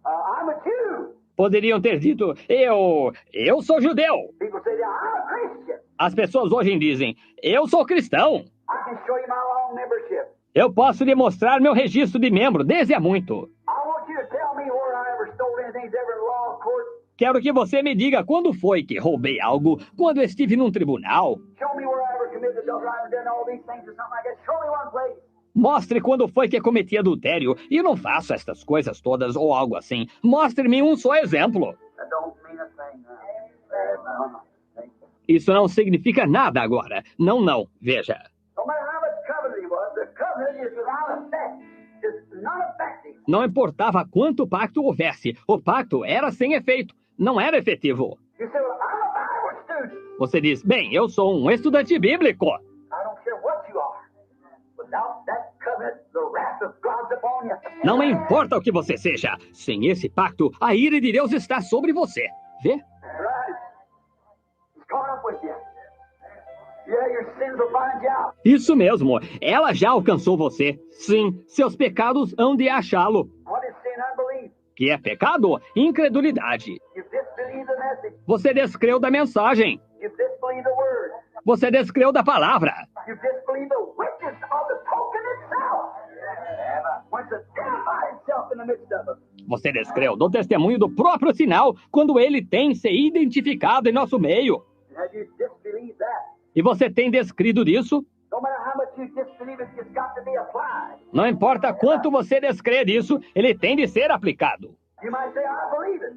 I'm a Jew. Poderiam ter dito, eu sou judeu. People say, I'm a Christian. As pessoas hoje dizem, eu sou cristão. I can show you my long membership. Eu posso lhe mostrar meu registro de membro desde há muito. I want you to tell me where I ever stole anything ever in law court. Quero que você me diga quando foi que roubei algo, quando estive num tribunal. Show me where I ever committed adultery and done all these things or something like that. Show me one place. Mostre quando foi que cometi adultério e não faço estas coisas todas ou algo assim. Mostre-me um só exemplo. That don't mean a thing. No. Isso não significa nada agora. Não, veja. No matter how much covenant he was, the covenant is without effect. It's not effective. Não importava quanto pacto houvesse, o pacto era sem efeito, não era efetivo. You say, well, I'm a Bible student. Você diz, bem, eu sou um estudante bíblico. I don't care what you are. Without that covenant, the wrath of God's upon you. Não importa o que você seja, sem esse pacto, a ira de Deus está sobre você. Vê? Right. He's caught up with you. Yeah, your sins will find you out. Isso mesmo, ela já alcançou você. Sim, seus pecados hão de achá-lo. What is sin? Unbelief. Que é pecado? Incredulidade. You disbelieve the message. Você descreu da mensagem. You disbelieve the word. Você descreu da palavra. You disbelieve the witness of the token itself. When it's identified itself in the midst of us. Você descreu do testemunho do próprio sinal quando ele tem se identificado em nosso meio. And you disbelieve that. E você tem descrito disso? No matter how much you disbelieve it, it's got to be applied. Não importa quanto você descrê disso, ele tem de ser aplicado. You might say, I believe it.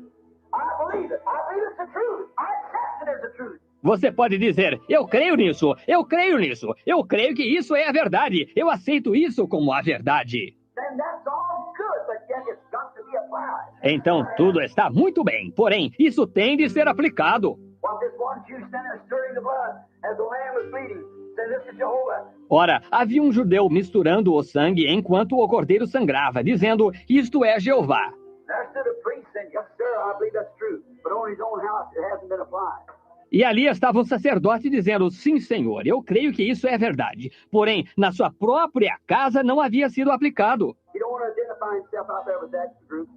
I believe it. I believe it's the truth. I accept it as the truth. Você pode dizer, eu creio nisso, eu creio nisso, eu creio que isso é a verdade, eu aceito isso como a verdade. Then that's all good, but yet it's got to be applied. Então tudo está muito bem, porém isso tem de ser aplicado. While this one Jew standing there stirring the blood as the lamb was bleeding, said, this is Jehovah. Ora, havia um judeu misturando o sangue enquanto o cordeiro sangrava, dizendo, isto é Jeová. There stood a priest saying, yes, sir, I believe that's true. But on his own house, it hasn't been applied. E ali estava o sacerdote dizendo, sim, senhor, eu creio que isso é verdade. Porém, na sua própria casa não havia sido aplicado. He don't want to identify himself out there with that group.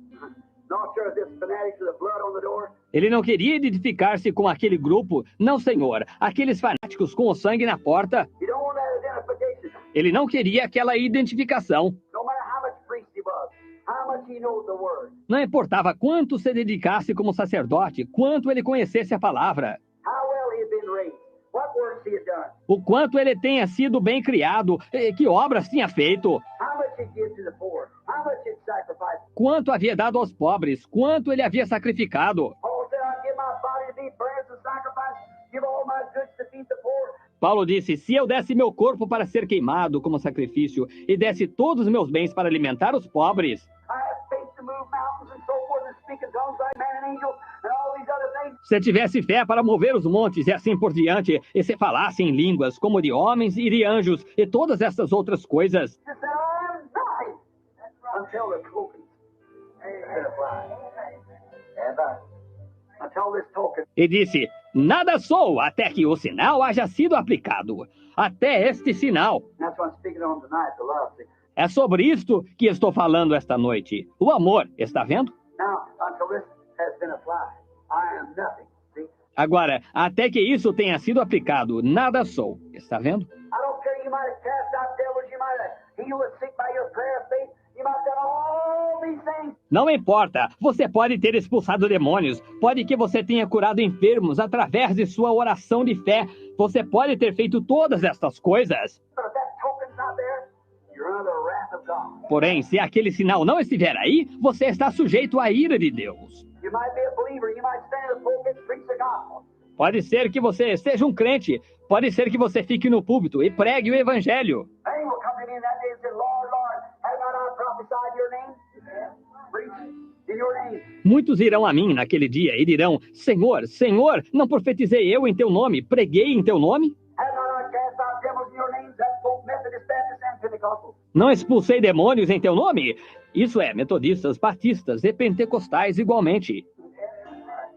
Not sure if this fanatics with the blood on the door. Ele não queria identificar-se com aquele grupo, não, senhor, aqueles fanáticos com o sangue na porta. He don't want that identification. Ele não queria aquela identificação. No matter how much priest he was, how much he knows the word, Não importava quanto se dedicasse como sacerdote, quanto ele conhecesse a palavra, how well he had been raised, what works he had done, o quanto ele tenha sido bem criado, que obras tinha feito, how much he'd give to the poor, how much he'd sacrificed. quanto havia dado aos pobres, quanto ele havia sacrificado. Paul said, I give my body to be burned as a sacrifice, give all my goods to feed the poor. Paulo disse, se eu desse meu corpo para ser queimado como sacrifício e desse todos os meus bens para alimentar os pobres, I have faith to move mountains and so forth and speak in tongues like man and angel and all these other things. se tivesse fé para mover os montes e assim por diante, e se falasse em línguas como de homens e de anjos e todas essas outras coisas, He said, I am nothing until the token has been applied. Until this token. e disse, nada sou até que o sinal haja sido aplicado. Até este sinal. That's what I'm speaking on tonight, the love. See? É sobre isto que estou falando esta noite. O amor, está vendo? Now, until this has been applied, I am nothing. See? Agora, até que isso tenha sido aplicado, nada sou. Está vendo? I don't care, you might have cast out devils, you might have healed the sick by your prayer of faith, you might have done all these things. Não importa, você pode ter expulsado demônios, pode que você tenha curado enfermos através de sua oração de fé, você pode ter feito todas estas coisas. But if that token's not there, you're under the wrath of God. Porém, se aquele sinal não estiver aí, você está sujeito à ira de Deus. You might be a believer, you might stand in the pulpit and preach the gospel. Pode ser que você seja um crente, pode ser que você fique no púlpito e pregue o evangelho. Many will come to me in that day and say, Lord, Lord, have not I prophesied your name? Preach in your name. Muitos irão a mim naquele dia e dirão, Senhor, Senhor, não profetizei eu em teu nome, preguei em teu nome? Have not I cast out devils in your name? That's both Methodist, Baptist, and Pentecostal. Não expulsei demônios em teu nome? Isso é, metodistas, batistas e pentecostais igualmente.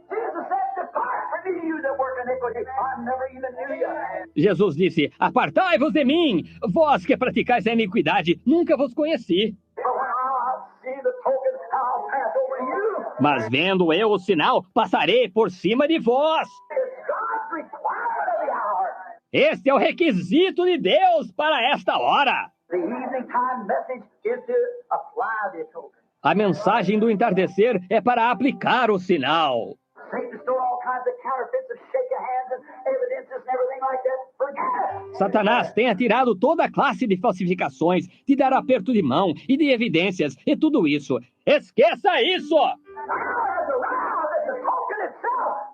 Jesus said, depart from me, you that work iniquity. I never even knew you. Jesus disse, apartai-vos de mim, vós que praticais a iniquidade, nunca vos conheci. But when I see the token, I'll pass over you. Mas vendo eu o sinal, passarei por cima de vós. It's God's requirement of the hour. Este é o requisito de Deus para esta hora. The evening time message is to apply the token. A mensagem do entardecer é para aplicar o sinal. Satan stole all kinds of counterfeits of shaking hands and evidences and everything like that. Forget it. Satanás tem atirado toda classe de falsificações, de dar aperto de mão e de evidências e tudo isso. Esqueça isso! It's the token itself.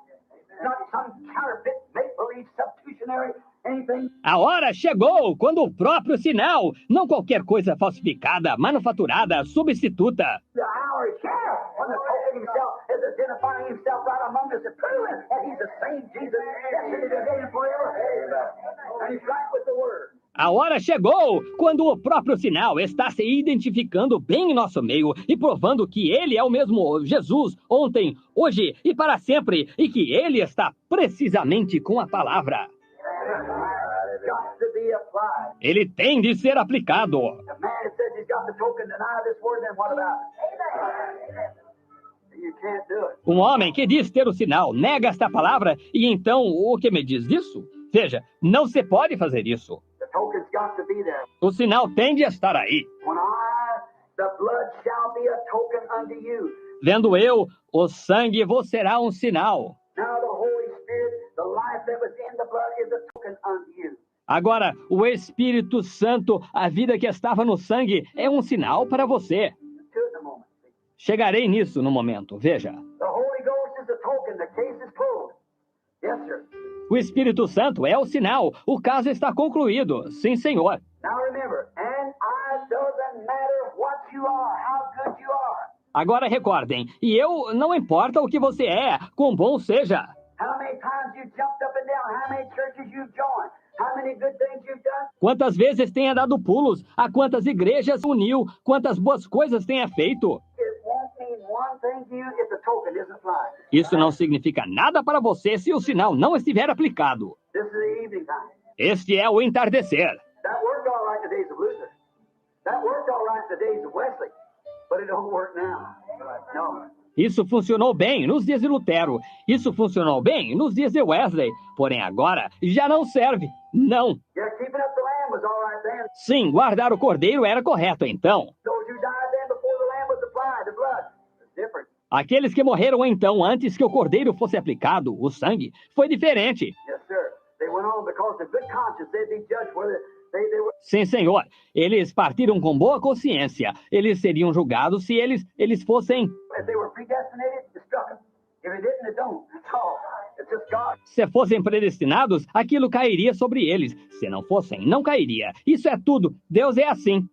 Not some counterfeit, make-believe, substitutionary, anything. A hora chegou quando o próprio sinal, não qualquer coisa falsificada, manufaturada, substituta. The hour is here when the token himself is identifying himself right among us and proving that he's the same Jesus yesterday, today, and forever. And he's right with the word. A hora chegou quando o próprio sinal está se identificando bem em nosso meio e provando que ele é o mesmo Jesus ontem, hoje e para sempre e que ele está precisamente com a palavra. It's got to be applied. Ele tem de ser aplicado. The man that says he's got the token, deny this word, then what about it? You can't do it. Um homem que diz ter o sinal nega esta palavra e então o que me diz disso? Veja, não se pode fazer isso. The token's got to be there. O sinal tem de estar aí. When the blood shall be a token unto you. Vendo eu o sangue, vos será um sinal. Now the Holy Spirit, the life that was in the blood, is a token unto you. Agora, o Espírito Santo, a vida que estava no sangue, é um sinal para você. To it in a moment. Chegarei nisso no momento, veja. The Holy Ghost is a token. The case is closed. Yes, sir. O Espírito Santo é o sinal. O caso está concluído. Sim, Senhor. Now remember, and I doesn't matter what you are, how good you are. Agora recordem, e eu não importa o que você é, quão bom seja. How many times you jumped up and down, how many churches you've joined, how many good things you've done. Quantas vezes tenha dado pulos, a quantas igrejas uniu, quantas boas coisas tenha feito. It won't mean one thing to you if the token isn't applied. Isso não significa nada para você se o sinal não estiver aplicado. This is the evening time. Este é o entardecer. That worked all right in the days of Luther. That worked all right in the days of Wesley. But it don't work now. No. Isso funcionou bem nos dias de Lutero. Isso funcionou bem nos dias de Wesley. Porém, agora já não serve. Não. Yeah, keeping up the lamb was all right then. Sim, guardar o cordeiro era correto então. Those who died then before the lamb was applied, the blood, was different. Aqueles que morreram então antes que o cordeiro fosse aplicado, o sangue, foi diferente. Yes, sir. They went on because of good conscience. They'd be judged whether they were. Sim, Senhor. Eles partiram com boa consciência. Eles seriam julgados se eles fossem... If they were predestinated, it struck them. If it didn't, it don't. That's all. It's just God. Se fossem predestinados, aquilo cairia sobre eles. Se não fossem, não cairia. Isso é tudo. Deus é assim.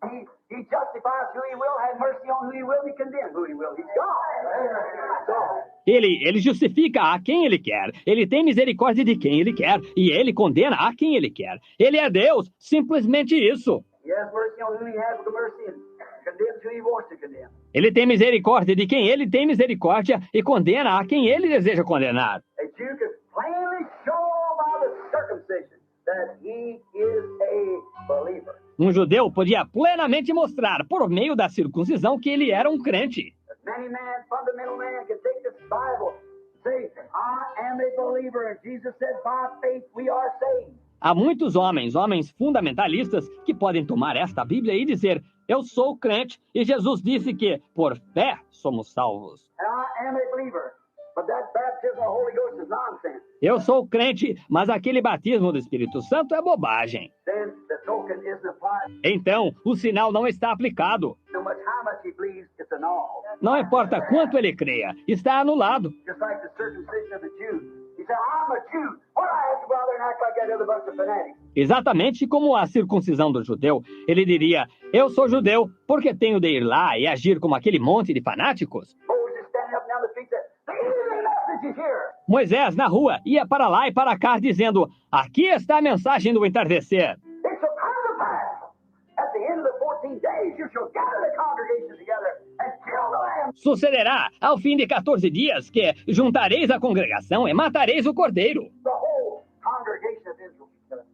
He justifies who he will, have mercy on who he will, he condemns who he will. He's God. That's all. Ele justifica a quem ele quer. Ele tem misericórdia de quem ele quer. E ele condena a quem ele quer. Ele é Deus. Simplesmente isso. He has mercy on who he has with mercy and condemns who he wants to condemn. Ele tem misericórdia de quem ele tem misericórdia e condena a quem ele deseja condenar. A Jew could plainly show by the circumcision that he is a believer. Um judeu podia plenamente mostrar, por meio da circuncisão, que ele era um crente. Many men, fundamental men, can take this Bible and say, I am a believer. And Jesus said, by faith we are saved. Há muitos homens fundamentalistas, que podem tomar esta Bíblia e dizer, eu sou crente, e Jesus disse que, por fé, somos salvos. And I am a believer. But that baptism of the Holy Ghost is nonsense. Eu sou crente, mas aquele batismo do Espírito Santo é bobagem. Then the token isn't applied. Então, o sinal não está aplicado. No much how much he believes, it's annulled. Não importa quanto ele creia, está anulado. Just like the circumcision of the Jew. He said, I'm a Jew. What do I have to go out there and act like that other bunch of fanatics? Exatamente como a circuncisão do judeu. Ele diria, eu sou judeu, porque tenho de ir lá e agir como aquele monte de fanáticos? Moses standing up and down the street said, the evening message is here. Moisés, na rua, ia para lá e para cá dizendo, aqui está a mensagem do entardecer. It shall come to pass. At the end of the 14 days, you shall gather the congregation together and kill the lamb. Sucederá, ao fim de 14 dias, que juntareis a congregação e matareis o cordeiro. The whole congregation of Israel together,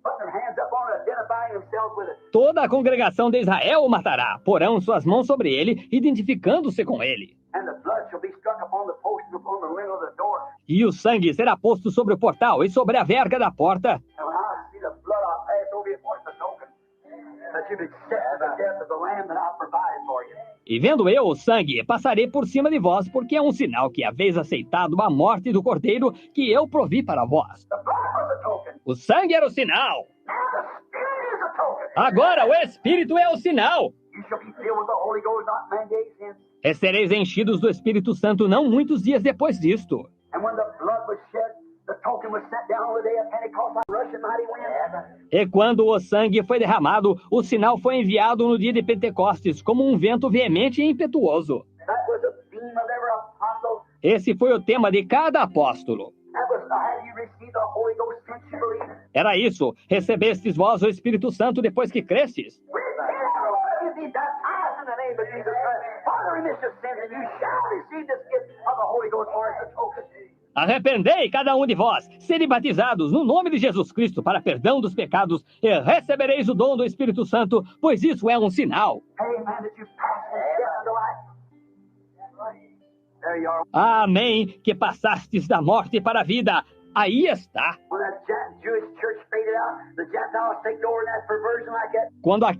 putting their hands up on it, identifying themselves with it. Toda a congregação de Israel o matará, porão suas mãos sobre ele, identificando-se com ele. And the blood shall be struck upon the post and upon the lintel of the door. E o sangue será posto sobre o portal e sobre a verga da porta. And when I see the blood, I'll pass over you for the token that you've accepted the death of the lamb that I provided for you. E vendo eu o sangue, passarei por cima de vós, porque é um sinal que haveis aceitado a morte do cordeiro que eu provi para vós. The blood was a token. O sangue era o sinal. Now the Spirit is a token. Agora o Espírito é o sinal. You shall be filled with the Holy Ghost not many days hence. E sereis enchidos do Espírito Santo não muitos dias depois disto. And when the blood was shed, the token was set down on the day of Pentecost like rushing mighty wind. E quando o sangue foi derramado, o sinal foi enviado no dia de Pentecostes, como um vento veemente e impetuoso. That was the theme of every apostle. Esse foi o tema de cada apóstolo. That was, have you received the Holy Ghost since you believe? Era isso, recebestes vós o Espírito Santo depois que cresces. You be baptized in the name of Jesus Christ for the remission of sins, and you shall receive this gift of the Holy Ghost for as a token. Arrependei cada um de vós, serem batizados no nome de Jesus Cristo para perdão dos pecados e recebereis o dom do Espírito Santo, pois isso é um sinal. Amen, that you pass from death unto life. There you are. Amém, que passastes da morte para a vida. Aí está. When that Jewish church faded out, the Gentiles taken over in that perversion like that. Quando a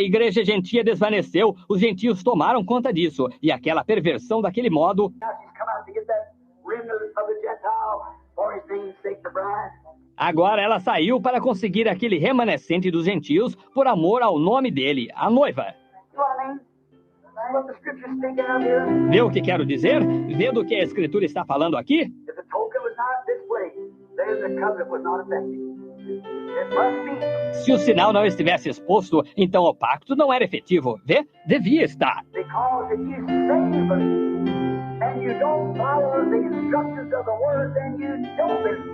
igreja gentia desvaneceu, os gentios tomaram conta disso. E aquela perversão daquele modo... Now she's come out to get that remnant of the Gentile for his name's sake, the bride. Agora ela saiu para conseguir aquele remanescente dos gentios por amor ao nome dele, a noiva. You know what I mean? What the scripture's speaking of here? Vê o que quero dizer? Vê do que a Escritura está falando aqui? If the token was not displayed, then the covenant was not effective. It must be, Se o sinal não estivesse exposto, então o pacto não era efetivo. Vê? Devia estar. because if you say believe and you don't follow the instructions of the word, then you don't believe.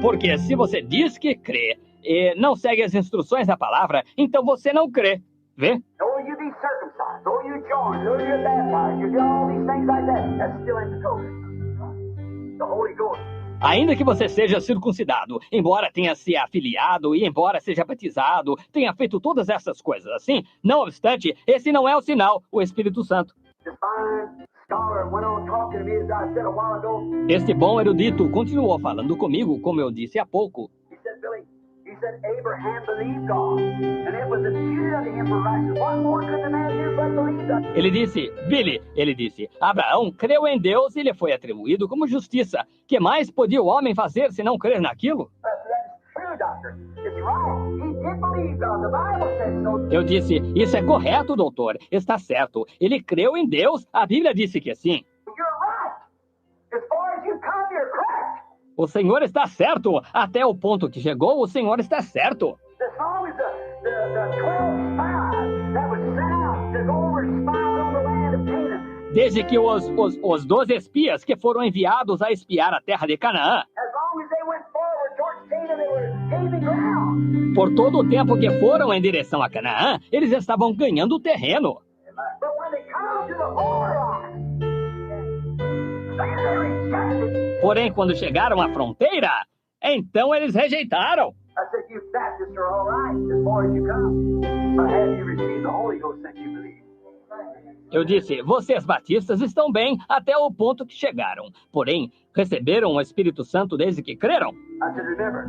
Porque se você diz que crê e não segue as instruções da palavra, então você não crê. Vê? Though you be circumcised, though you join, though you're baptized, you do all these things like that, that's still in the token. The Holy Ghost. Ainda que você seja circuncidado, embora tenha se afiliado e embora seja batizado, tenha feito todas essas coisas assim, não obstante, esse não é o sinal, o Espírito Santo. This fine scholar went on talking to me as I said a while ago. Este bom erudito continuou falando comigo, como eu disse há pouco. He said, Billy, he said, Abraham believed God, and it was imputed unto him for righteousness. What more could the man do but believe God? Ele disse, Abraão creu em Deus e lhe foi atribuído como justiça. Que mais podia o homem fazer se não crer naquilo? That's true, doctor. It's right. He did believe God. The Bible says so. Eu disse, isso é correto, doutor, está certo. Ele creu em Deus, a Bíblia disse que sim. You're right. As far as you come, you're correct. O Senhor está certo. Até o ponto que chegou, o Senhor está certo. As long as the 12 spies that was sent out to go over and spy on the land of Canaan, Desde que os 12 espias que foram enviados a espiar a terra de Canaã, as long as they went forward towards Canaan, they were gaining ground. por todo o tempo que foram em direção a Canaã, eles estavam ganhando terreno. But when they come to the borderline, they rejected. Porém, quando chegaram à fronteira, então eles rejeitaram. I said, you Baptists are all right as far as you come. But have you received the Holy Ghost since you believe? Eu disse, vocês batistas estão bem até o ponto que chegaram. Porém, receberam o Espírito Santo desde que creram? I said, remember,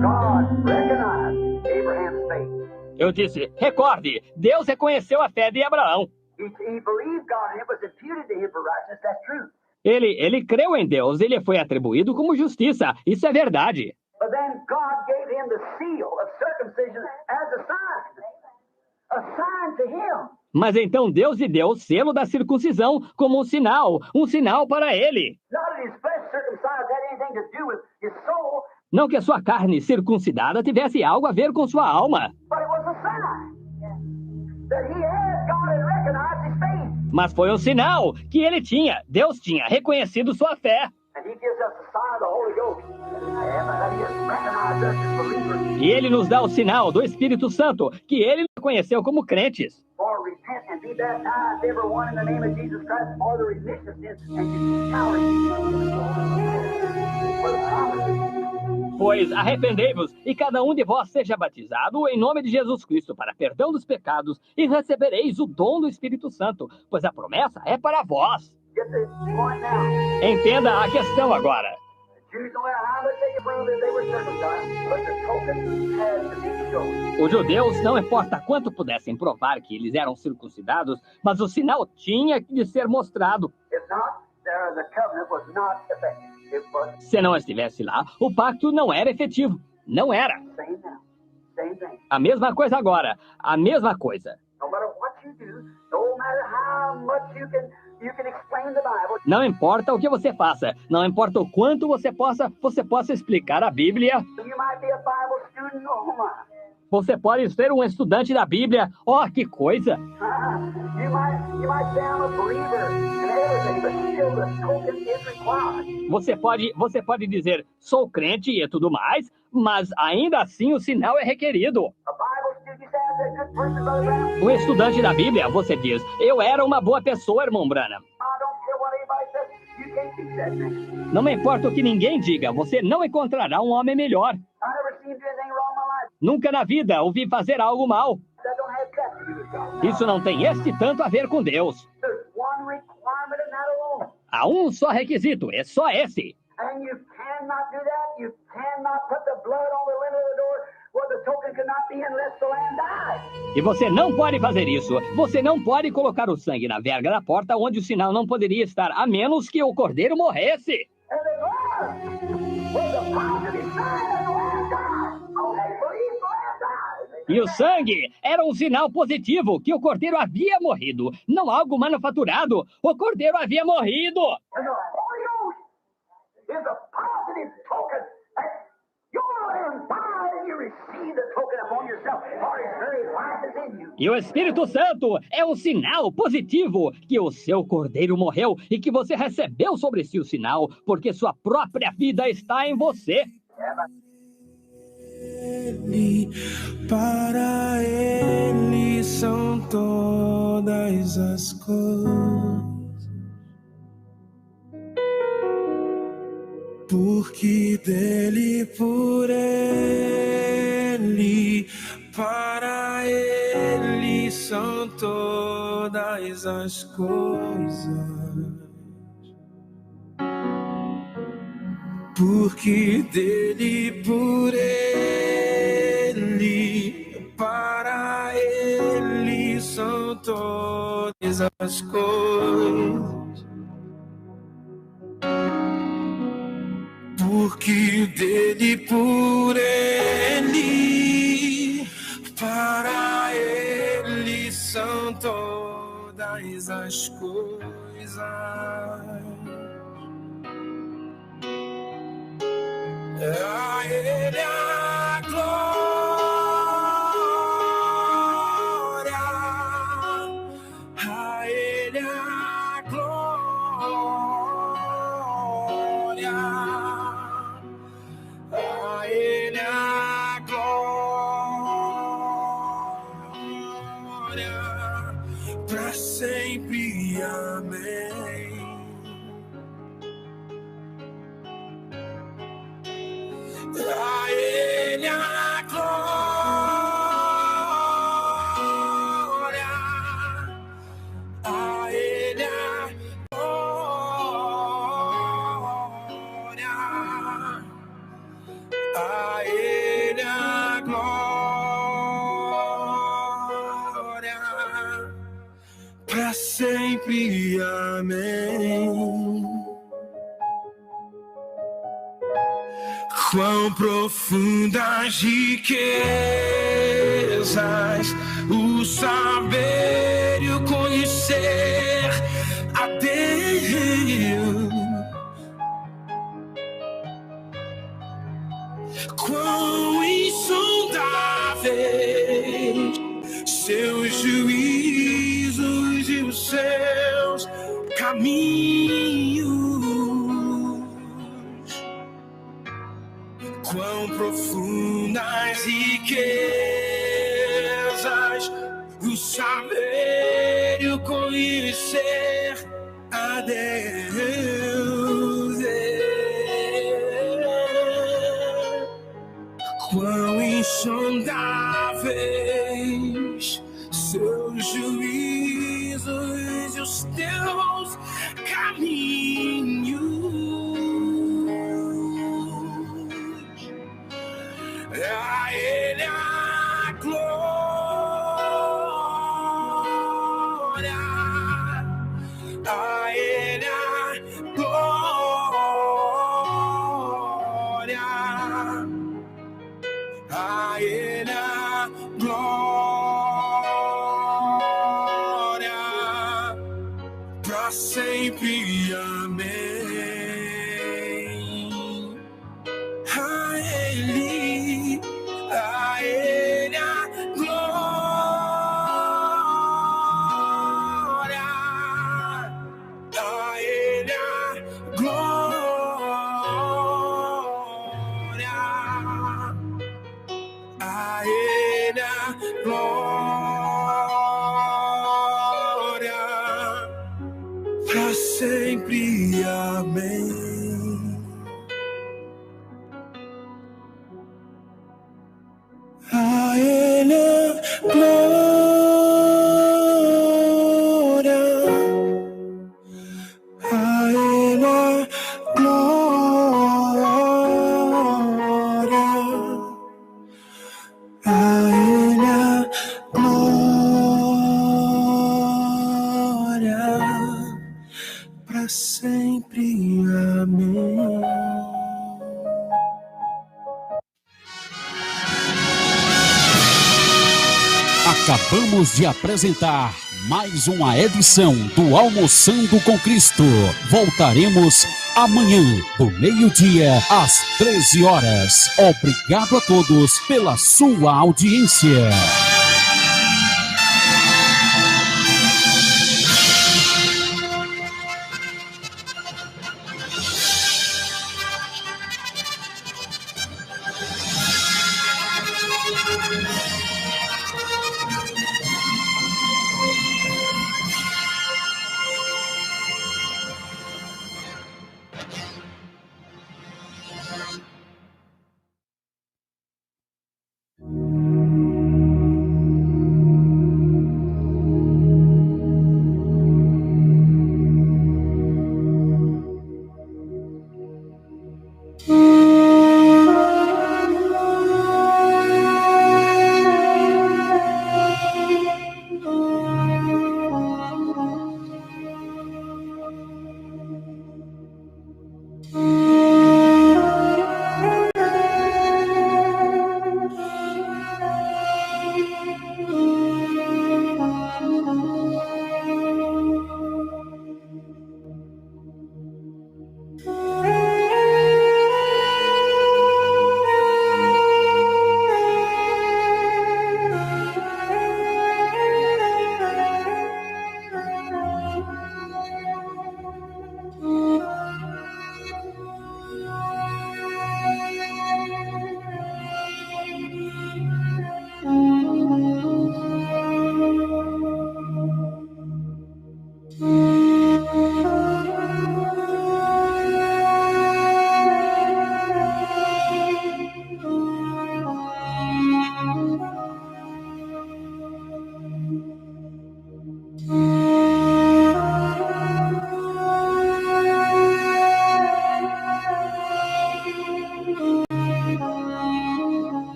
God recognized Abraham's faith. Eu disse, recorde, Deus reconheceu a fé de Abraão. He believed God and it was imputed to him for righteousness. That's true. Ele creu em Deus, ele foi atribuído como justiça. Isso é verdade. But then God gave him the seal of circumcision as a sign. A sign to him. Mas então Deus lhe deu o selo da circuncisão como um sinal para ele. Not that his flesh circumcised had anything to do with his soul, Não que a sua carne circuncidada tivesse algo a ver com sua alma, but it was a sign that he had. God had recognized his faith. mas foi um sinal que ele tinha, Deus tinha reconhecido sua fé. And he gives us the sign of the Holy Ghost. And that he has recognized us as believers. E ele nos dá o sinal do Espírito Santo, que ele reconheceu como crentes. For repent and be baptized, every one in the name of Jesus Christ, for the remission of sins, and you shall receive for the promise. Pois arrependei-vos, e cada um de vós seja batizado em nome de Jesus Cristo para perdão dos pecados, e recebereis o dom do Espírito Santo, pois a promessa é para vós. Get the point now. Entenda a questão agora. The Jews, no matter how much they could prove that they were circumcised, but the token had to be shown. Os judeus, não importa quanto pudessem provar que eles eram circuncidados, mas o sinal tinha de ser mostrado. If not, the covenant was not effective. It was Se não estivesse lá, o pacto não era efetivo. Não era. same now, same thing. A mesma coisa agora. A mesma coisa. No matter what you do, no matter how much you can explain the Bible. Não importa o que você faça. Não importa o quanto você possa explicar a Bíblia. You might be a Bible student, oh my. Você pode ser um estudante da Bíblia. Oh, que coisa! You might say I'm a believer and everything, but still the token is required. Você pode dizer, sou crente e tudo mais, mas ainda assim o sinal é requerido. A Bible student, you say I was a good person, Brother Branham. Um estudante da Bíblia, você diz, eu era uma boa pessoa, irmão Branham. I don't care what anybody says, you can't be that thing. Não me importa o que ninguém diga, você não encontrará um homem melhor. I never seen you do anything wrong in my life. Nunca na vida ouvi fazer algo mal. That don't have that to do with God. Isso não tem tanto a ver com Deus. There's one requirement and that alone. Há um só requisito, é só esse. And you cannot do that. You blood on the lintel of the door, where the token could not be unless the lamb died. E você não pode fazer isso. Você não pode colocar o sangue na verga da porta onde o sinal não poderia estar, a menos que o cordeiro morresse. And the blood was a positive sign that the lamb died. Oh, they believed the lamb died. E o sangue era um sinal positivo que o cordeiro havia morrido, não algo manufaturado. O cordeiro havia morrido. And the Holy Ghost is a positive token that your lamb died and you receive the token upon yourself, for his very life is in you. E o Espírito Santo é um sinal positivo que o seu cordeiro morreu e que você recebeu sobre si o sinal, porque sua própria vida está em você. Para ele são todas as coisas, porque dele, por ele, para ele são todas as coisas. Porque dele, por ele, para ele são todas as coisas. Porque dele, por ele, para ele são todas as coisas. A ele a glória, a ele a glória, a ele a glória, para sempre, amém. A ele a glória, a ele a glória, a ele a glória, para sempre, amém. Quão profundas riquezas o saber e o conhecer a Deus. Quão insondáveis seus juízos e os seus caminhos. Quão profundas riquezas o saber e o conhecer a Deus. Quão insondáveis seus juízos e os teus caminhos. A ele a glória, a ele a glória, a ele a glória, para sempre, amém. A ele a glória, a ele a glória, a ele a glória, para sempre, amém. A ele a glória, a ele a glória, para sempre. Amém. Acabamos de apresentar mais uma edição do Almoçando com Cristo. Voltaremos amanhã, do meio-dia às 13 horas. Obrigado a todos pela sua audiência.